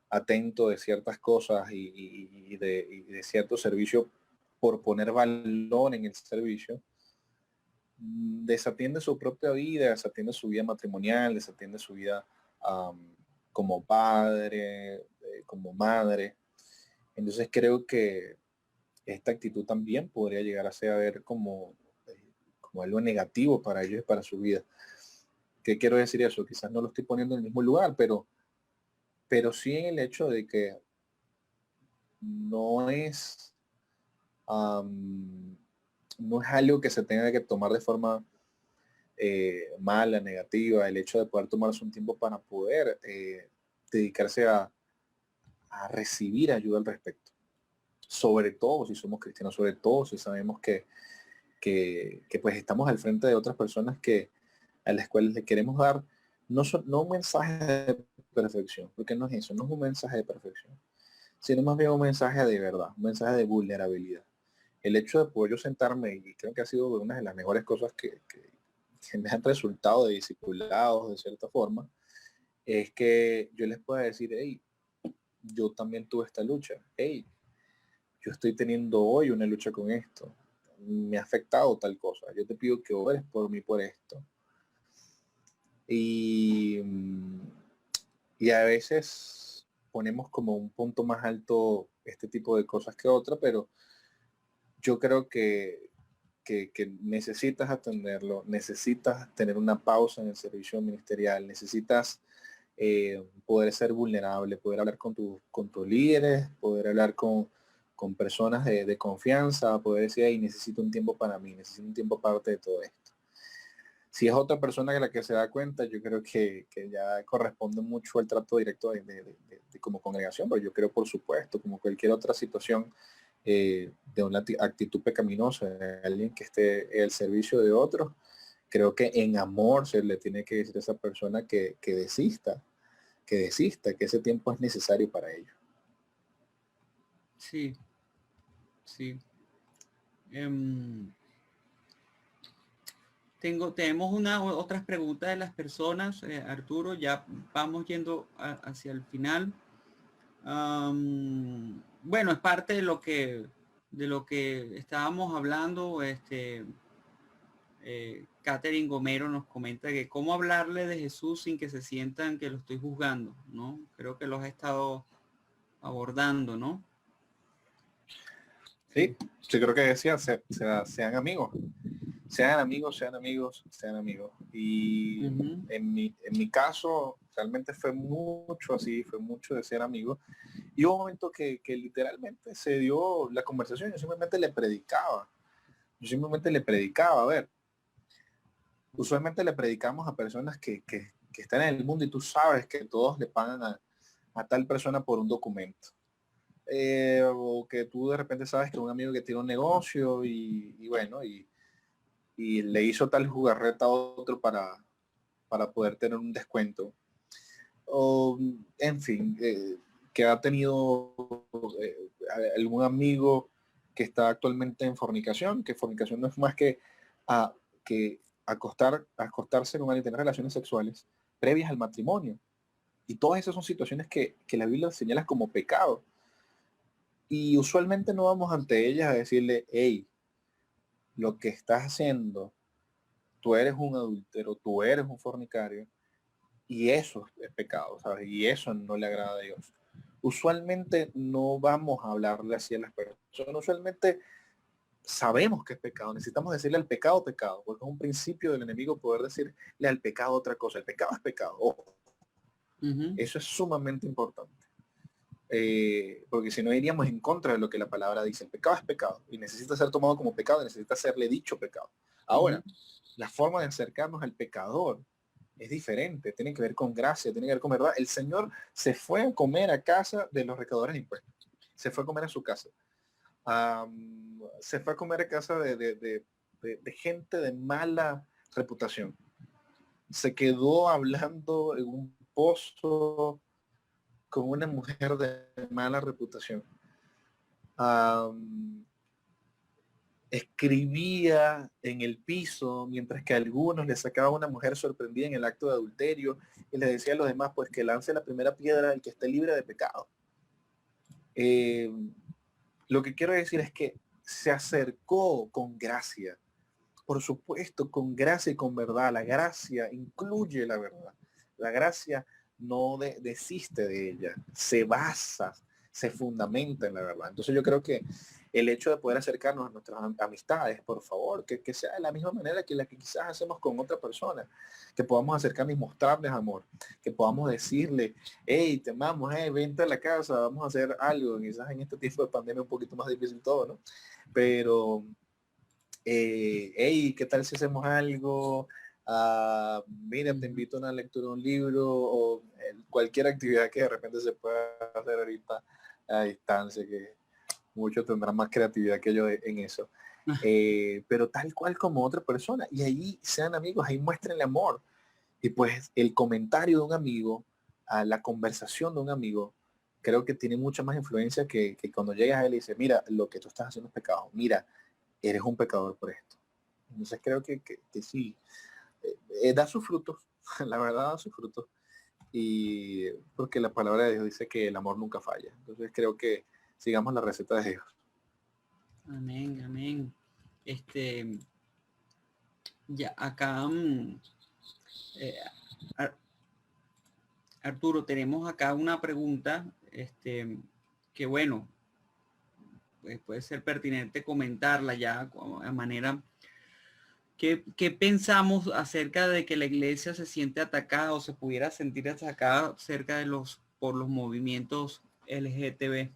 atento de ciertas cosas y de cierto servicio, por poner valor en el servicio, desatiende su propia vida, desatiende su vida matrimonial, desatiende su vida como padre, como madre. Entonces creo que esta actitud también podría llegar a ser a ver como algo negativo para ellos y para su vida. ¿Qué quiero decir eso? Quizás no lo estoy poniendo en el mismo lugar, pero sí en el hecho de que no es, no es algo que se tenga que tomar de forma mala, negativa, el hecho de poder tomarse un tiempo para poder dedicarse a recibir ayuda al respecto. Sobre todo si somos cristianos, sobre todo si sabemos que pues estamos al frente de otras personas a las cuales le queremos dar no un mensaje de perfección, porque no es eso, no es un mensaje de perfección, sino más bien un mensaje de verdad, un mensaje de vulnerabilidad. El hecho de poder yo sentarme, y creo que ha sido una de las mejores cosas que me han resultado de discipulados de cierta forma, es que yo les pueda decir, hey, yo también tuve esta lucha, hey, yo estoy teniendo hoy una lucha con esto, me ha afectado tal cosa, yo te pido que ores por mí por esto. Y, y a veces ponemos como un punto más alto este tipo de cosas que otra, pero yo creo que necesitas atenderlo, necesitas tener una pausa en el servicio ministerial, necesitas poder ser vulnerable, poder hablar con tus líderes, poder hablar con personas de confianza, poder decir, hey, necesito un tiempo para mí, necesito un tiempo aparte de todo esto. Si es otra persona que la que se da cuenta, yo creo que ya corresponde mucho al trato directo de como congregación, pero yo creo, por supuesto, como cualquier otra situación de una actitud pecaminosa, de alguien que esté al servicio de otros, creo que en amor se le tiene que decir a esa persona que desista, que ese tiempo es necesario para ello. Sí, sí. Tenemos otras preguntas de las personas, Arturo, ya vamos yendo hacia el final. Bueno, es parte de lo que estábamos hablando. Catherine Gomero nos comenta que cómo hablarle de Jesús sin que se sientan que lo estoy juzgando, ¿no? Creo que los he estado abordando, ¿no? Sí, yo creo que decía, sean amigos, sean amigos, sean amigos, sean amigos. Y en mi caso, realmente fue mucho así, fue mucho de ser amigos. Y hubo un momento que literalmente se dio la conversación, yo simplemente le predicaba, a ver, usualmente le predicamos a personas que están en el mundo y tú sabes que todos le pagan a tal persona por un documento. O que tú de repente sabes que un amigo que tiene un negocio y bueno, y le hizo tal jugarreta a otro para poder tener un descuento. O, en fin, que ha tenido algún amigo que está actualmente en fornicación, que fornicación no es más que acostarse con alguien y tener relaciones sexuales previas al matrimonio. Y todas esas son situaciones que la Biblia señala como pecado. Y usualmente no vamos ante ellas a decirle, hey, lo que estás haciendo tú eres un adúltero, tú eres un fornicario, y eso es pecado, ¿sabes? Y eso no le agrada a Dios. Usualmente no vamos a hablarle así a las personas, usualmente sabemos que es pecado, necesitamos decirle al pecado pecado, porque es un principio del enemigo poder decirle al pecado otra cosa, el pecado es pecado, ojo, eso es sumamente importante. Porque si no iríamos en contra de lo que la palabra dice. El pecado es pecado y necesita ser tomado como pecado, necesita serle dicho pecado. Ahora, la forma de acercarnos al pecador es diferente, tiene que ver con gracia, tiene que ver con verdad. El Señor se fue a comer a casa de los recaudadores de impuestos, se fue a comer a su casa, se fue a comer a casa de gente de mala reputación. Se quedó hablando en un pozo con una mujer de mala reputación. Escribía en el piso mientras que a algunos le sacaba una mujer sorprendida en el acto de adulterio y le decía a los demás pues que lance la primera piedra el que esté libre de pecado. Lo que quiero decir es que se acercó con gracia, por supuesto con gracia y con verdad. La gracia incluye la verdad, la gracia no desiste de ella, se basa, se fundamenta en la verdad. Entonces yo creo que el hecho de poder acercarnos a nuestras amistades, por favor, que sea de la misma manera que la que quizás hacemos con otra persona, que podamos acercarnos y mostrarles amor, que podamos decirle, hey, te amamos, hey, vente a la casa, vamos a hacer algo, quizás en este tiempo de pandemia un poquito más difícil todo, ¿no? Pero, hey, ¿qué tal si hacemos algo? Mira, te invito a una lectura de un libro o cualquier actividad que de repente se pueda hacer ahorita a distancia, que muchos tendrán más creatividad que yo en eso. Pero tal cual como otra persona. Y ahí sean amigos, ahí muéstrenle amor. Y pues el comentario de un amigo, la conversación de un amigo, creo que tiene mucha más influencia que cuando llegas a él y dice, mira, lo que tú estás haciendo es pecado. Mira, eres un pecador por esto. Entonces creo que sí, da sus frutos, la verdad da sus frutos. Y porque la palabra de Dios dice que el amor nunca falla. Entonces creo que sigamos la receta de Dios. Amén, amén. Ya acá, eh, Arturo, tenemos acá una pregunta, que bueno, pues puede ser pertinente comentarla ya de manera. ¿Qué pensamos acerca de que la iglesia se siente atacada o se pudiera sentir atacada cerca de por los movimientos LGTB?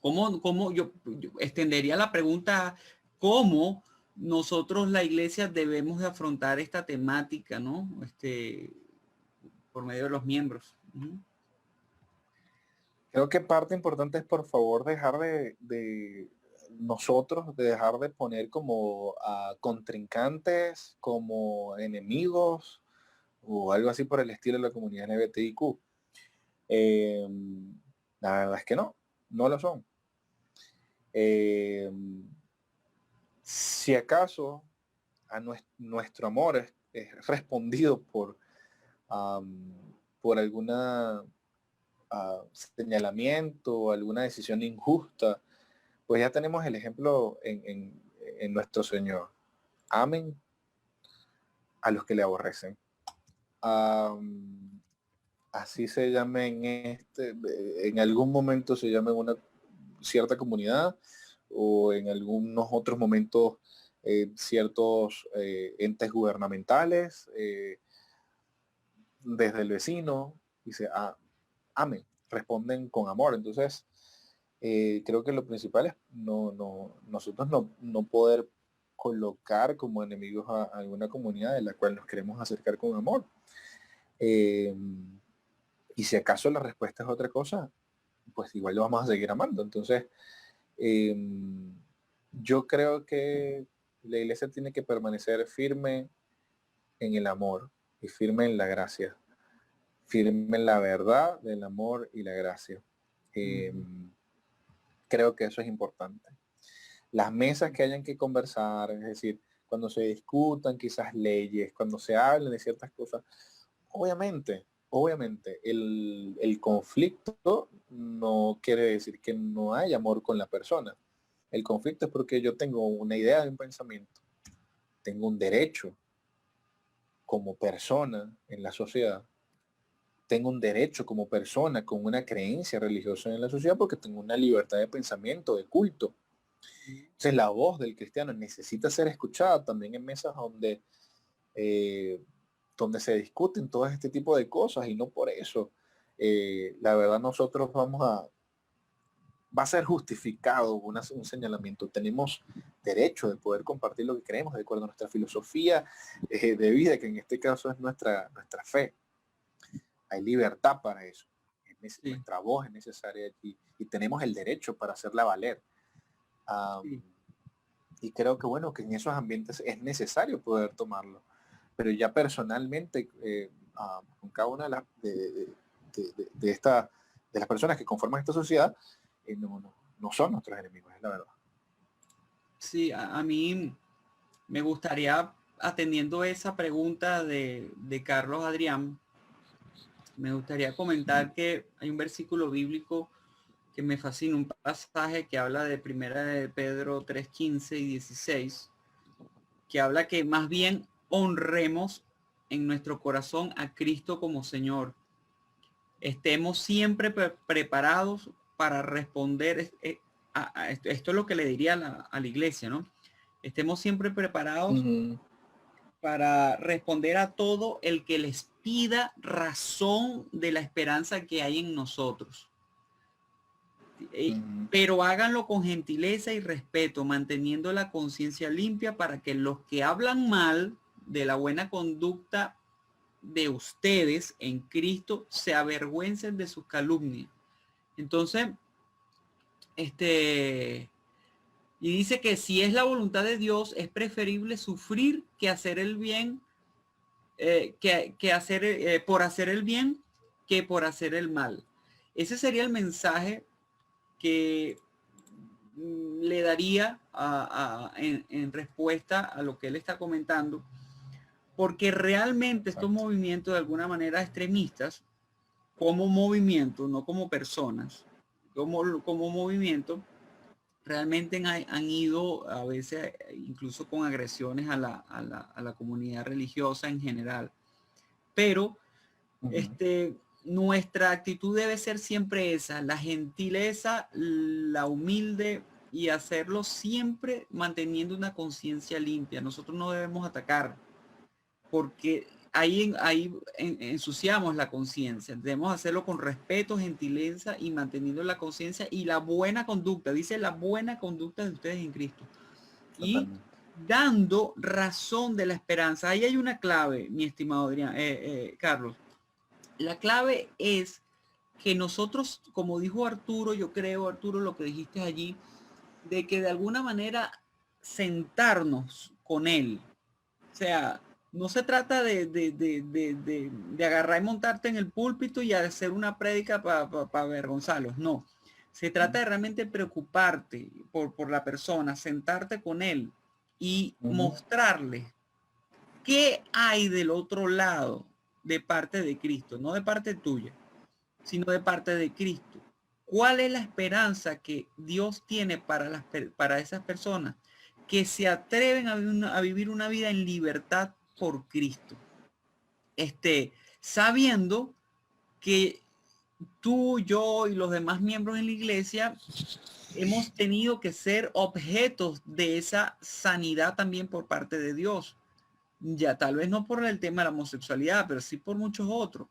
¿Cómo yo extendería la pregunta, cómo nosotros, la iglesia, debemos de afrontar esta temática, ¿no? Por medio de los miembros. Creo que parte importante es por favor dejar de nosotros, de dejar de poner como a contrincantes, como enemigos o algo así por el estilo de la comunidad LGBTIQ. Eh, la verdad es que no, no lo son. Si acaso a nuestro amor es respondido por alguna señalamiento o alguna decisión injusta, pues ya tenemos el ejemplo en nuestro Señor. Amen a los que le aborrecen. Así se llame en algún momento se llame una cierta comunidad o en algunos otros momentos ciertos entes gubernamentales, desde el vecino, dice, amén, responden con amor. Entonces, creo que lo principal es nosotros no poder colocar como enemigos a alguna comunidad de la cual nos queremos acercar con amor. Y si acaso la respuesta es otra cosa, pues igual lo vamos a seguir amando. Entonces, yo creo que la iglesia tiene que permanecer firme en el amor y firme en la gracia, firme en la verdad del amor y la gracia. Creo que eso es importante. Las mesas que hayan que conversar, es decir, cuando se discutan quizás leyes, cuando se hablen de ciertas cosas, obviamente, el conflicto no quiere decir que no hay amor con la persona. El conflicto es porque yo tengo una idea de un pensamiento tengo un derecho como persona en la sociedad, tengo un derecho como persona con una creencia religiosa en la sociedad porque tengo una libertad de pensamiento, de culto. Entonces la voz del cristiano necesita ser escuchada también en mesas eh, donde se discuten todo este tipo de cosas, y no por eso. La verdad nosotros va a ser justificado un señalamiento. Tenemos derecho de poder compartir lo que creemos de acuerdo a nuestra filosofía de vida, que en este caso es nuestra fe. Hay libertad para eso. Sí, Nuestra voz es necesaria aquí y tenemos el derecho para hacerla valer. sí. Y creo que bueno, que en esos ambientes es necesario poder tomarlo. Pero ya personalmente, con cada una de las personas que conforman esta sociedad, no son nuestros enemigos, es la verdad. Sí, a mí me gustaría, atendiendo esa pregunta de Carlos Adrián, me gustaría comentar que hay un versículo bíblico que me fascina, un pasaje que habla de Primera de Pedro 3:15 y 16, que habla que más bien honremos en nuestro corazón a Cristo como Señor. Estemos siempre preparados para responder. Esto es lo que le diría a la iglesia, ¿no? Estemos siempre preparados para responder a todo el que les pida razón de la esperanza que hay en nosotros. Pero háganlo con gentileza y respeto, manteniendo la conciencia limpia para que los que hablan mal de la buena conducta de ustedes en Cristo se avergüencen de sus calumnias. Entonces, y dice que si es la voluntad de Dios, es preferible sufrir que hacer el bien, que hacer por hacer el bien que por hacer el mal. Ese sería el mensaje que le daría en respuesta a lo que él está comentando, porque realmente estos movimientos de alguna manera extremistas, como movimiento, no como personas, como movimiento, realmente han ido a veces incluso con agresiones a la comunidad religiosa en general. Pero nuestra actitud debe ser siempre esa, la gentileza, la humilde, y hacerlo siempre manteniendo una conciencia limpia. Nosotros no debemos atacar, porque ahí ensuciamos la conciencia. Debemos hacerlo con respeto, gentileza y manteniendo la conciencia y la buena conducta. Dice la buena conducta de ustedes en Cristo. Totalmente. Y dando razón de la esperanza. Ahí hay una clave, mi estimado Adrián, Carlos. La clave es que nosotros, como dijo Arturo, yo creo, Arturo, lo que dijiste allí, de que de alguna manera sentarnos con él. O sea, no se trata de agarrar y montarte en el púlpito y hacer una prédica para avergonzarlos, no. Se trata de realmente preocuparte por la persona, sentarte con él y mostrarle qué hay del otro lado de parte de Cristo, no de parte tuya, sino de parte de Cristo. ¿Cuál es la esperanza que Dios tiene para esas personas que se atreven a vivir una vida en libertad por Cristo? Sabiendo que tú, yo y los demás miembros en la iglesia hemos tenido que ser objetos de esa sanidad también por parte de Dios. Ya tal vez no por el tema de la homosexualidad, pero sí por muchos otros.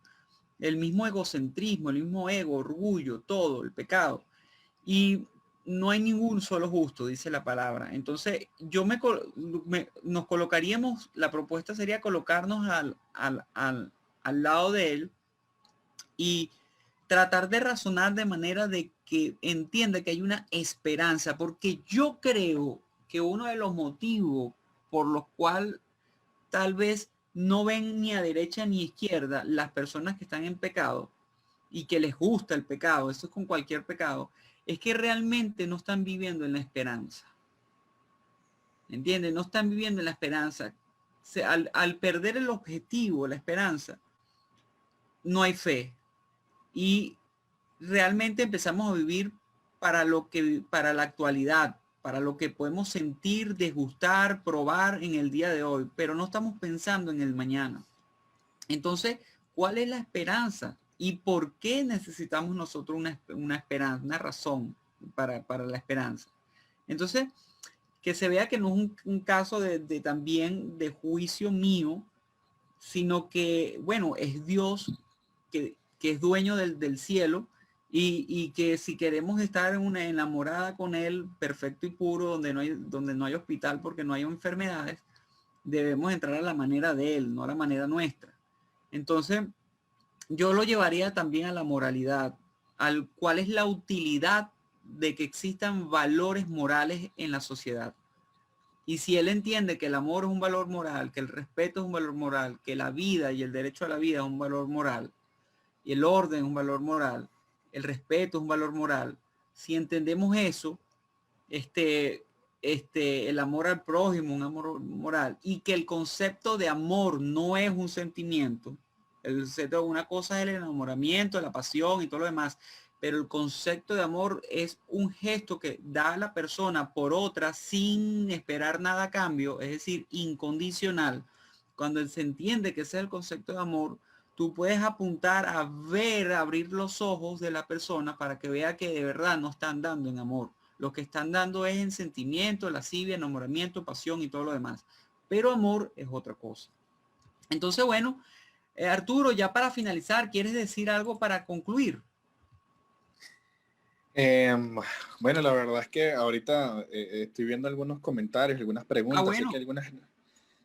El mismo egocentrismo, el mismo ego, orgullo, todo, el pecado. Y no hay ningún solo justo, dice la palabra. Entonces, nos colocaríamos, la propuesta sería colocarnos al lado de él y tratar de razonar de manera de que entienda que hay una esperanza, porque yo creo que uno de los motivos por los cuales tal vez no ven ni a derecha ni a izquierda las personas que están en pecado y que les gusta el pecado, eso es con cualquier pecado, es que realmente no están viviendo en la esperanza. ¿Entienden? No están viviendo en la esperanza. Al perder el objetivo, la esperanza, no hay fe. Y realmente empezamos a vivir para la actualidad, para lo que podemos sentir, degustar, probar en el día de hoy, pero no estamos pensando en el mañana. Entonces, ¿cuál es la esperanza? ¿Y por qué necesitamos nosotros una esperanza, una razón para la esperanza? Entonces, que se vea que no es un caso de también de juicio mío, sino que, bueno, es Dios que es dueño del cielo y que si queremos estar en una enamorada con Él, perfecto y puro, donde no hay hospital porque no hay enfermedades, debemos entrar a la manera de Él, no a la manera nuestra. Entonces, yo lo llevaría también a la moralidad, al cuál es la utilidad de que existan valores morales en la sociedad. Y si él entiende que el amor es un valor moral, que el respeto es un valor moral, que la vida y el derecho a la vida es un valor moral, y el orden es un valor moral, el respeto es un valor moral, si entendemos eso, el amor al prójimo, un amor moral, y que el concepto de amor no es un sentimiento, una cosa es el enamoramiento, la pasión y todo lo demás, pero el concepto de amor es un gesto que da a la persona por otra sin esperar nada a cambio, es decir, incondicional. Cuando se entiende que ese es el concepto de amor, tú puedes apuntar a ver, a abrir los ojos de la persona para que vea que de verdad no están dando en amor. Lo que están dando es en sentimiento, lascivia, enamoramiento, pasión y todo lo demás. Pero amor es otra cosa. Entonces, bueno, Arturo, ya para finalizar, ¿quieres decir algo para concluir? Bueno, la verdad es que ahorita estoy viendo algunos comentarios, algunas preguntas, sé Bueno, que algunas,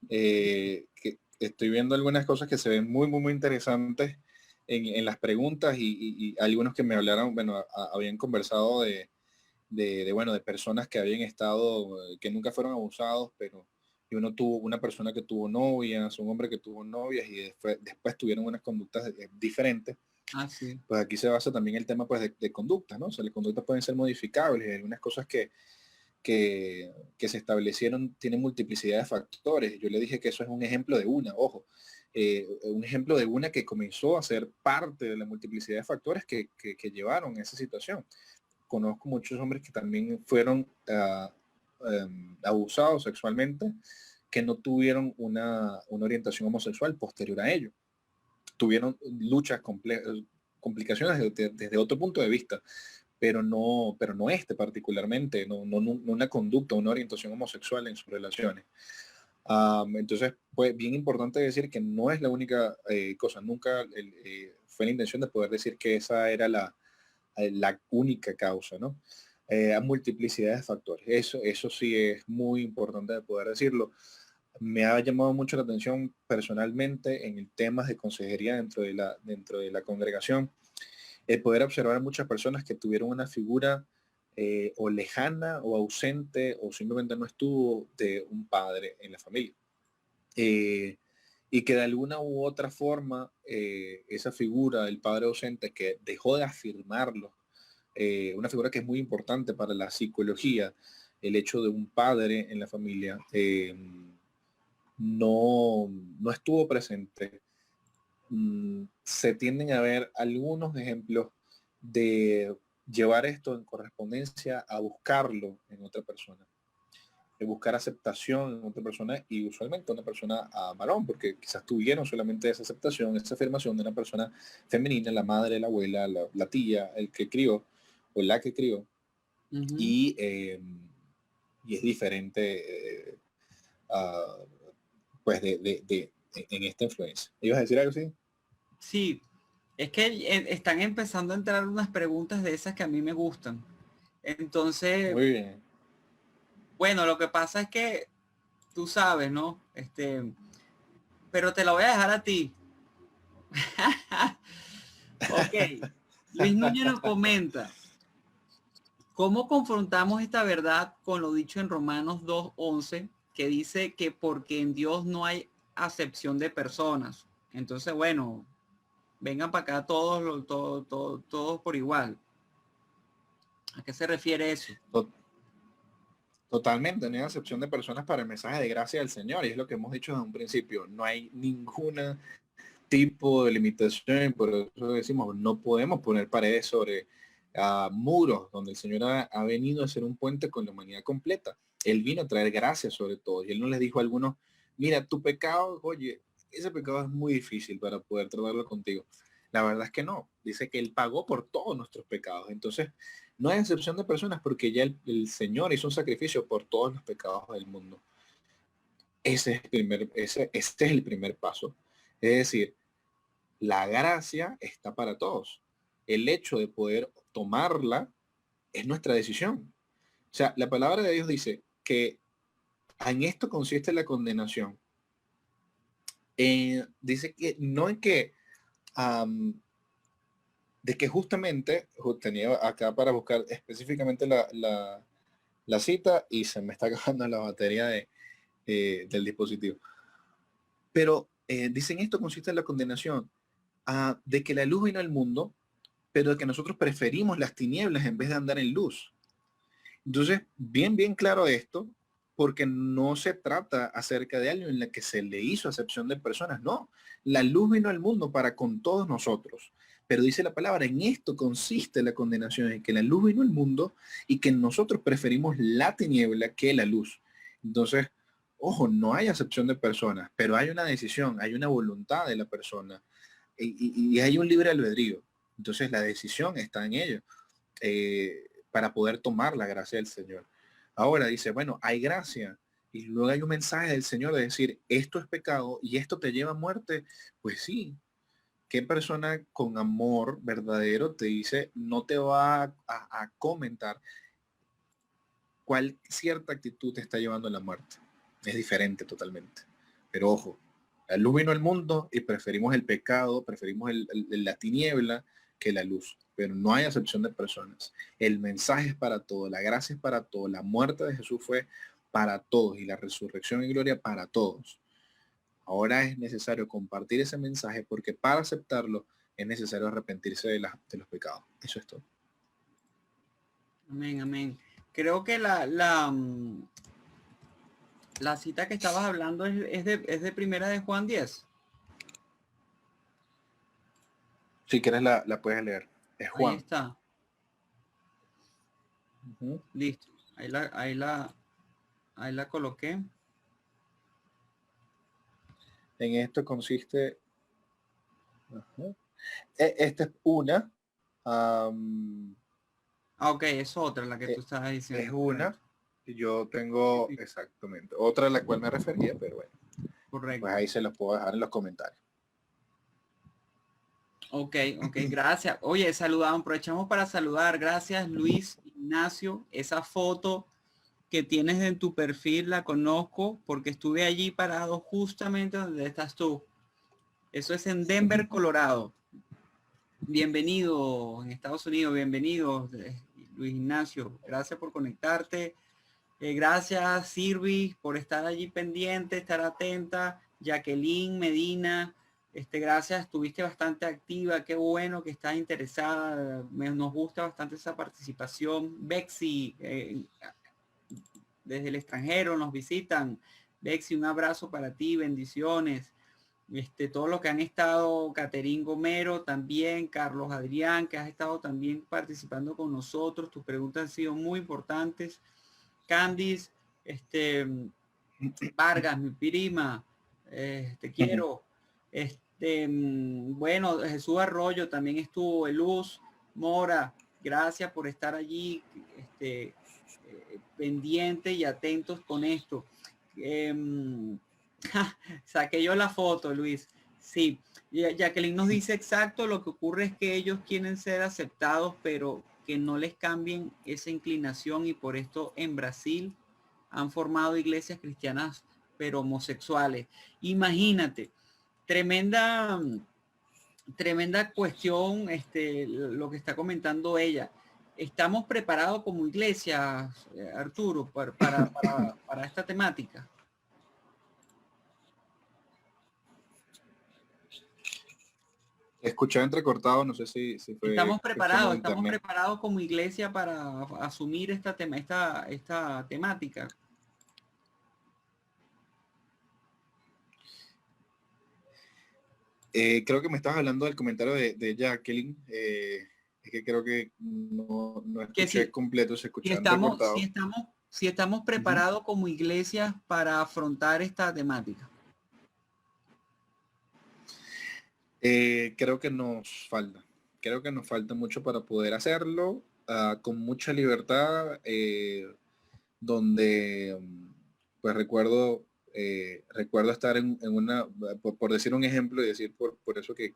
que estoy viendo algunas cosas que se ven muy, muy, muy interesantes en las preguntas y algunos que me hablaron, bueno, habían conversado bueno, de personas que habían estado, que nunca fueron abusados, pero y uno tuvo una persona que tuvo novias, un hombre que tuvo novias y después tuvieron unas conductas diferentes. sí. Pues aquí se basa también el tema pues de conductas, ¿no? O sea, las conductas pueden ser modificables y algunas cosas que se establecieron tienen multiplicidad de factores. Yo le dije que eso es un ejemplo de una, ojo, un ejemplo de una que comenzó a ser parte de la multiplicidad de factores que llevaron a esa situación. Conozco muchos hombres que también fueron abusados sexualmente, que no tuvieron una orientación homosexual posterior a ello. Tuvieron luchas complicaciones desde otro punto de vista, pero no particularmente, no una conducta, una orientación homosexual en sus relaciones. Entonces, pues bien importante decir que no es la única cosa, nunca fue la intención de poder decir que esa era la única causa, ¿no? A multiplicidad de factores. Eso sí es muy importante de poder decirlo. Me ha llamado mucho la atención personalmente en el tema de consejería dentro de la congregación, el poder observar muchas personas que tuvieron una figura o lejana o ausente o simplemente no estuvo de un padre en la familia. Y que de alguna u otra forma esa figura del padre ausente que dejó de afirmarlo, una figura que es muy importante para la psicología, el hecho de un padre en la familia, no estuvo presente. Se tienden a ver algunos ejemplos de llevar esto en correspondencia a buscarlo en otra persona, de buscar aceptación en otra persona y usualmente una persona varón, porque quizás tuvieron solamente esa aceptación, esa afirmación de una persona femenina, la madre, la abuela, la tía, el que crió o la que crió, y, y es diferente pues en esta influencia. ¿Ibas a decir algo así? Sí, es que están empezando a entrar unas preguntas de esas que a mí me gustan. Entonces, Muy bien. bueno, lo que pasa es que tú sabes, ¿no? Pero te la voy a dejar a ti. Ok. Luis Núñez nos comenta, ¿cómo confrontamos esta verdad con lo dicho en Romanos 2:11, que dice que porque en Dios no hay acepción de personas? Entonces, bueno, vengan para acá todos por igual. ¿A qué se refiere eso? Totalmente, no hay excepción de personas para el mensaje de gracia del Señor, y es lo que hemos dicho desde un principio. No hay ningún tipo de limitación, por eso decimos, no podemos poner paredes muros, donde el Señor ha venido a ser un puente con la humanidad completa. Él vino a traer gracia sobre todo. Y Él no les dijo a algunos, mira, tu pecado, oye, ese pecado es muy difícil para poder tratarlo contigo. La verdad es que no. Dice que Él pagó por todos nuestros pecados. Entonces, no hay excepción de personas porque ya el Señor hizo un sacrificio por todos los pecados del mundo. Ese es el primer paso. Es decir, la gracia está para todos. El hecho de poder tomarla es nuestra decisión. O sea, la palabra de Dios dice que en esto consiste la condenación. Dice que no en que de que justamente tenía acá para buscar específicamente la cita y se me está acabando la batería del dispositivo. Pero dicen esto consiste en la condenación de que la luz vino al mundo, pero de que nosotros preferimos las tinieblas en vez de andar en luz. Entonces, bien claro esto, porque no se trata acerca de algo en la que se le hizo acepción de personas, no. La luz vino al mundo para con todos nosotros. Pero dice la palabra, en esto consiste la condenación, en que la luz vino al mundo y que nosotros preferimos la tiniebla que la luz. Entonces, ojo, no hay acepción de personas, pero hay una decisión, hay una voluntad de la persona y hay un libre albedrío. Entonces la decisión está en ello. Para poder tomar la gracia del Señor. Ahora dice, bueno, hay gracia. Y luego hay un mensaje del Señor de decir, esto es pecado y esto te lleva a muerte. Pues sí, ¿qué persona con amor verdadero te dice, no te va a comentar cuál cierta actitud te está llevando a la muerte? Es diferente totalmente. Pero ojo, la luz vino al mundo y preferimos el pecado, preferimos la tiniebla que la luz. Pero no hay acepción de personas. El mensaje es para todos, la gracia es para todos, la muerte de Jesús fue para todos y la resurrección y gloria para todos. Ahora es necesario compartir ese mensaje porque para aceptarlo es necesario arrepentirse de los pecados. Eso es todo. Amén, amén. Creo que la cita que estabas hablando es de primera de Juan 10. Si quieres la puedes leer. Es Ahí Juan. está. Listo. Ahí la coloqué. En esto consiste. Esta es una. Ok, es otra la que tú estabas diciendo. Es una. Yo tengo exactamente otra a la cual me refería, pero bueno. Correcto. Pues ahí se los puedo dejar en los comentarios. Ok, gracias. Oye, saludamos, aprovechamos para saludar. Gracias, Luis Ignacio. Esa foto que tienes en tu perfil la conozco porque estuve allí parado justamente donde estás tú. Eso es en Denver, Colorado. Bienvenido en Estados Unidos, bienvenido Luis Ignacio. Gracias por conectarte. Gracias, Sirvi, por estar allí pendiente, estar atenta. Jacqueline Medina, gracias, estuviste bastante activa. Qué bueno que estás interesada. Nos gusta bastante esa participación. Bexi, desde el extranjero nos visitan. Bexi, un abrazo para ti, bendiciones. Todos los que han estado, Caterín Gomero también, Carlos Adrián, que has estado también participando con nosotros. Tus preguntas han sido muy importantes. Candice, Vargas, mi prima, te quiero. Bueno, Jesús Arroyo también estuvo, Luz Mora, gracias por estar allí, pendiente y atentos con esto. Saqué yo la foto, Luis. Sí, Jacqueline nos dice exacto, lo que ocurre es que ellos quieren ser aceptados, pero que no les cambien esa inclinación y por esto en Brasil han formado iglesias cristianas pero homosexuales. Imagínate, tremenda cuestión lo que está comentando ella. ¿Estamos preparados como iglesia, Arturo, para esta temática? Escuché entrecortado, no sé si fue Estamos cuestión de internet. preparados como iglesia para asumir esta temática. Creo que me estabas hablando del comentario de Jacqueline. Es que creo que no Que escuché completo, se si escuchaba estamos, entrecortado. si estamos preparados como iglesia para afrontar esta temática. Creo que nos falta. Creo que nos falta mucho para poder hacerlo con mucha libertad, donde pues recuerdo estar en una, por decir un ejemplo y decir por eso que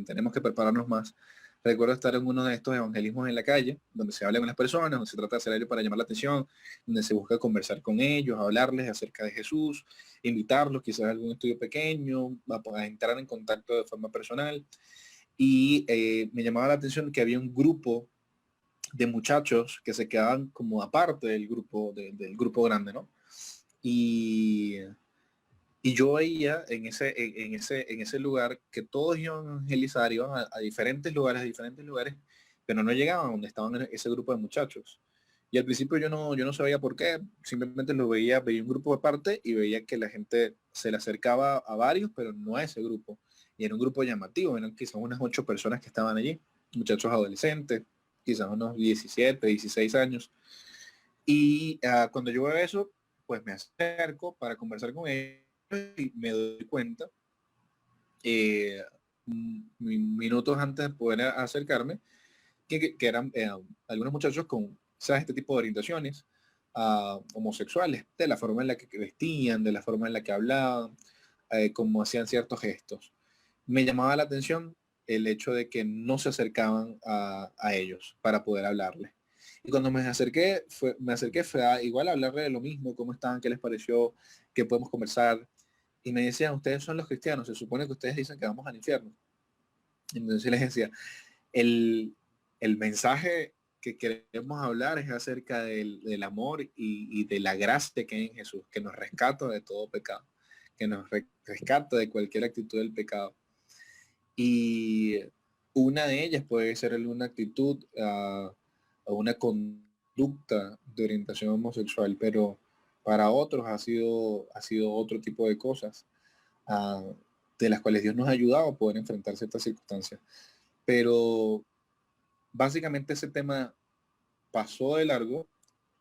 tenemos que prepararnos más. Recuerdo estar en uno de estos evangelismos en la calle, donde se habla con las personas, donde se trata de hacer algo para llamar la atención, donde se busca conversar con ellos, hablarles acerca de Jesús, invitarlos quizás a algún estudio pequeño, a entrar en contacto de forma personal. Y me llamaba la atención que había un grupo de muchachos que se quedaban como aparte del grupo, del grupo grande, ¿no? Y, y yo veía en ese lugar que todos iban a evangelizar, iban a diferentes lugares, pero no llegaban a donde estaban ese grupo de muchachos. Y al principio yo no sabía por qué, simplemente veía un grupo de parte y veía que la gente se le acercaba a varios, pero no a ese grupo. Y era un grupo llamativo, eran quizás unas 8 personas que estaban allí, muchachos adolescentes, quizás unos 17, 16 años. Y cuando yo veo eso, pues me acerco para conversar con ellos y me doy cuenta, minutos antes de poder acercarme, que eran algunos muchachos con, ¿sabes?, este tipo de orientaciones homosexuales, de la forma en la que vestían, de la forma en la que hablaban, como hacían ciertos gestos. Me llamaba la atención el hecho de que no se acercaban a ellos para poder hablarles. Y cuando me acerqué fue a igual a hablarle de lo mismo, cómo estaban, qué les pareció, qué podemos conversar. Y me decían, ustedes son los cristianos, se supone que ustedes dicen que vamos al infierno. Entonces les decía, el mensaje que queremos hablar es acerca del amor y de la gracia que hay en Jesús, que nos rescata de todo pecado, que nos rescata de cualquier actitud del pecado. Y una de ellas puede ser una actitud o una conducta de orientación homosexual, pero para otros ha sido otro tipo de cosas de las cuales Dios nos ha ayudado a poder enfrentar ciertas circunstancias. Pero básicamente ese tema pasó de largo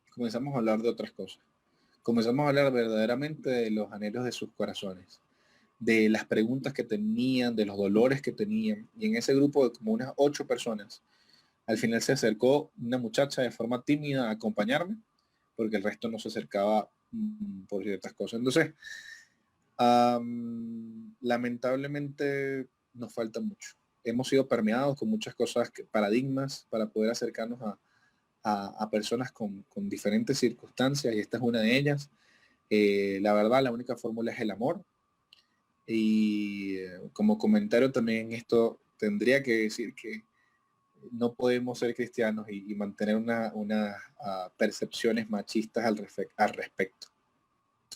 y comenzamos a hablar de otras cosas. Comenzamos a hablar verdaderamente de los anhelos de sus corazones, de las preguntas que tenían, de los dolores que tenían. Y en ese grupo de como unas 8 personas, al final se acercó una muchacha de forma tímida a acompañarme, porque el resto no se acercaba por ciertas cosas. Entonces, lamentablemente nos falta mucho. Hemos sido permeados con muchas cosas, paradigmas, para poder acercarnos a personas con diferentes circunstancias, y esta es una de ellas. La verdad, la única fórmula es el amor. Y como comentario también, esto tendría que decir que no podemos ser cristianos y mantener unas percepciones machistas al respecto.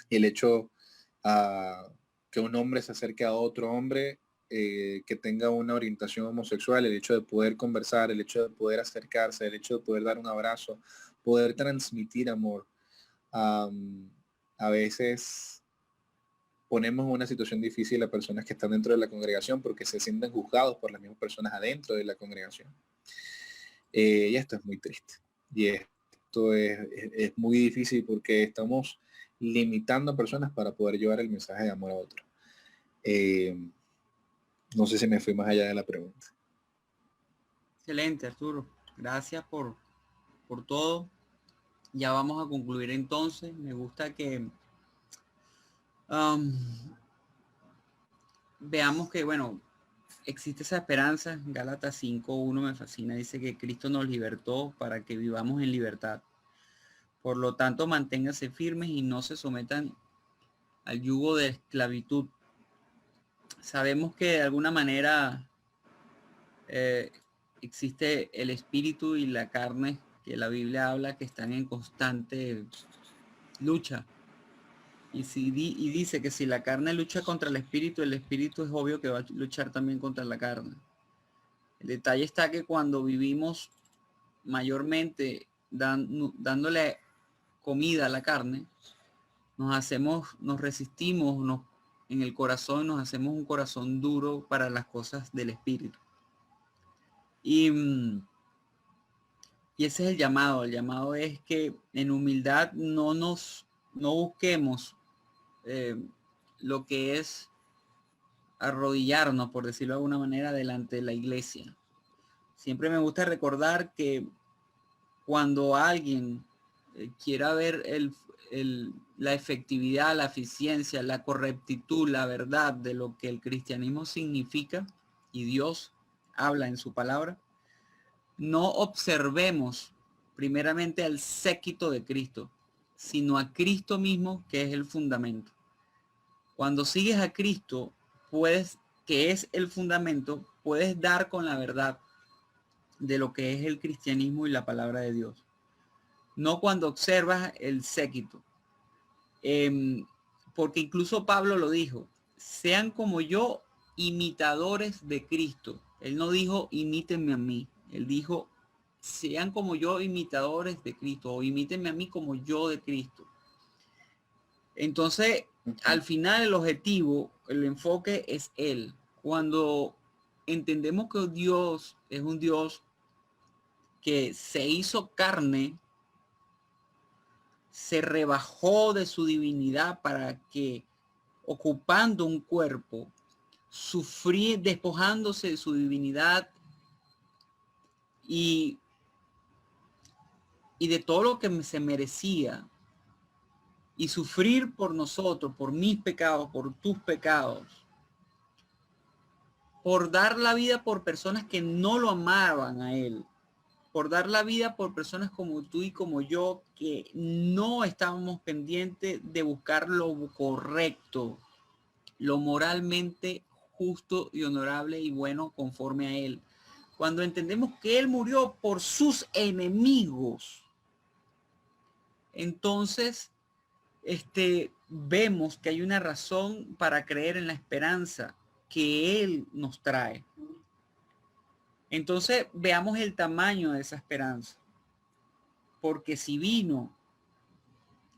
El hecho que un hombre se acerque a otro hombre que tenga una orientación homosexual, el hecho de poder conversar, el hecho de poder acercarse, el hecho de poder dar un abrazo, poder transmitir amor, a veces ponemos en una situación difícil a personas que están dentro de la congregación porque se sienten juzgados por las mismas personas adentro de la congregación. Y esto es muy triste. Y esto es muy difícil porque estamos limitando a personas para poder llevar el mensaje de amor a otro. No sé si me fui más allá de la pregunta. Excelente, Arturo. Gracias por todo. Ya vamos a concluir entonces. Me gusta que veamos que, bueno, existe esa esperanza. Gálatas 5:1 me fascina. Dice que Cristo nos libertó para que vivamos en libertad. Por lo tanto, manténganse firmes y no se sometan al yugo de esclavitud. Sabemos que de alguna manera existe el espíritu y la carne, que la Biblia habla que están en constante lucha. Y dice que si la carne lucha contra el espíritu es obvio que va a luchar también contra la carne. El detalle está que cuando vivimos mayormente dándole comida a la carne, nos resistimos, en el corazón nos hacemos un corazón duro para las cosas del espíritu. Y Y ese es el llamado. El llamado es que en humildad no busquemos lo que es arrodillarnos, por decirlo de alguna manera, delante de la iglesia. Siempre me gusta recordar que cuando alguien quiera ver la efectividad, la eficiencia, la correctitud, la verdad de lo que el cristianismo significa y Dios habla en su palabra, no observemos primeramente al séquito de Cristo, sino a Cristo mismo, que es el fundamento. Cuando sigues a Cristo, que es el fundamento, puedes dar con la verdad de lo que es el cristianismo y la palabra de Dios. No cuando observas el séquito. Porque incluso Pablo lo dijo, sean como yo, imitadores de Cristo. Él no dijo, imítenme a mí. Él dijo, sean como yo, imitadores de Cristo, o imítenme a mí como yo de Cristo. Entonces, al final el objetivo, el enfoque es Él. Cuando entendemos que Dios es un Dios que se hizo carne, se rebajó de su divinidad para que, ocupando un cuerpo, sufrir, despojándose de su divinidad y de todo lo que se merecía, y sufrir por nosotros, por mis pecados, por tus pecados, por dar la vida por personas que no lo amaban a él, por dar la vida por personas como tú y como yo, que no estábamos pendientes de buscar lo correcto, lo moralmente justo y honorable y bueno conforme a él. Cuando entendemos que él murió por sus enemigos, entonces vemos que hay una razón para creer en la esperanza que él nos trae. Entonces veamos el tamaño de esa esperanza. Porque si vino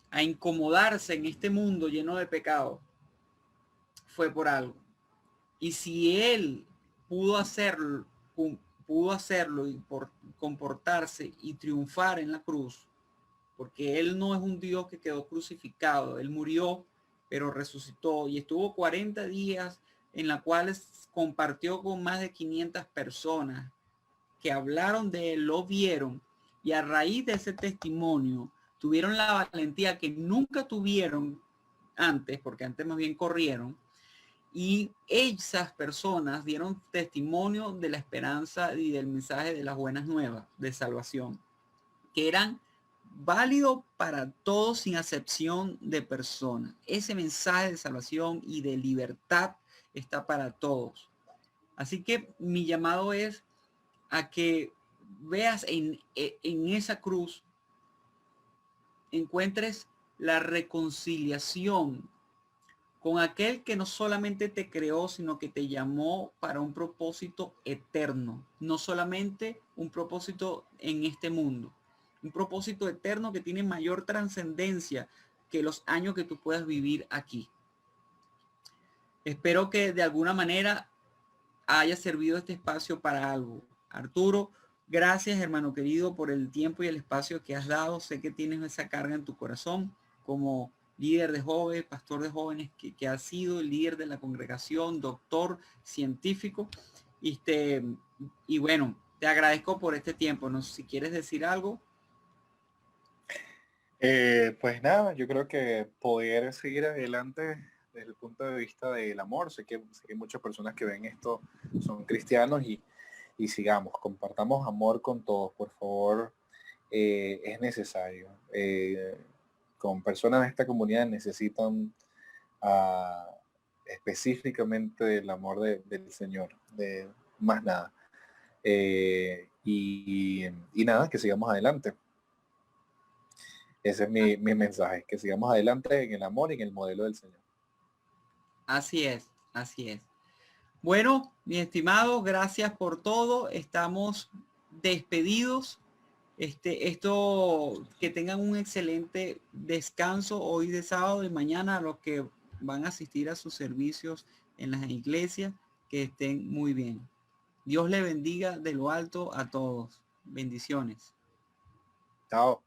a incomodarse en este mundo lleno de pecado, fue por algo. Y si él pudo hacerlo y por comportarse y triunfar en la cruz, porque él no es un Dios que quedó crucificado, él murió, pero resucitó y estuvo 40 días en la cuales compartió con más de 500 personas que hablaron de él, lo vieron, y a raíz de ese testimonio tuvieron la valentía que nunca tuvieron antes, porque antes más bien corrieron, y esas personas dieron testimonio de la esperanza y del mensaje de las buenas nuevas de salvación, que eran válidos para todos sin acepción de persona. Ese mensaje de salvación y de libertad está para todos. Así que mi llamado es a que veas en esa cruz, encuentres la reconciliación con aquel que no solamente te creó, sino que te llamó para un propósito eterno, no solamente un propósito en este mundo, un propósito eterno que tiene mayor trascendencia que los años que tú puedas vivir aquí. Espero que de alguna manera haya servido este espacio para algo. Arturo, gracias, hermano querido, por el tiempo y el espacio que has dado. Sé que tienes esa carga en tu corazón como líder de jóvenes, pastor de jóvenes, que ha sido el líder de la congregación, doctor científico. Y bueno, te agradezco por este tiempo. No sé si quieres decir algo. Pues nada, yo creo que poder seguir adelante desde el punto de vista del amor. Sé que hay muchas personas que ven esto, son cristianos y sigamos, compartamos amor con todos, por favor, es necesario. Con personas de esta comunidad necesitan específicamente el amor del Señor, de más nada. Y nada, que sigamos adelante. Ese es mi mensaje, que sigamos adelante en el amor y en el modelo del Señor. Así es, así es. Bueno, mi estimado, gracias por todo. Estamos despedidos. Que tengan un excelente descanso hoy de sábado y mañana a los que van a asistir a sus servicios en las iglesias, que estén muy bien. Dios le bendiga de lo alto a todos. Bendiciones. Chao.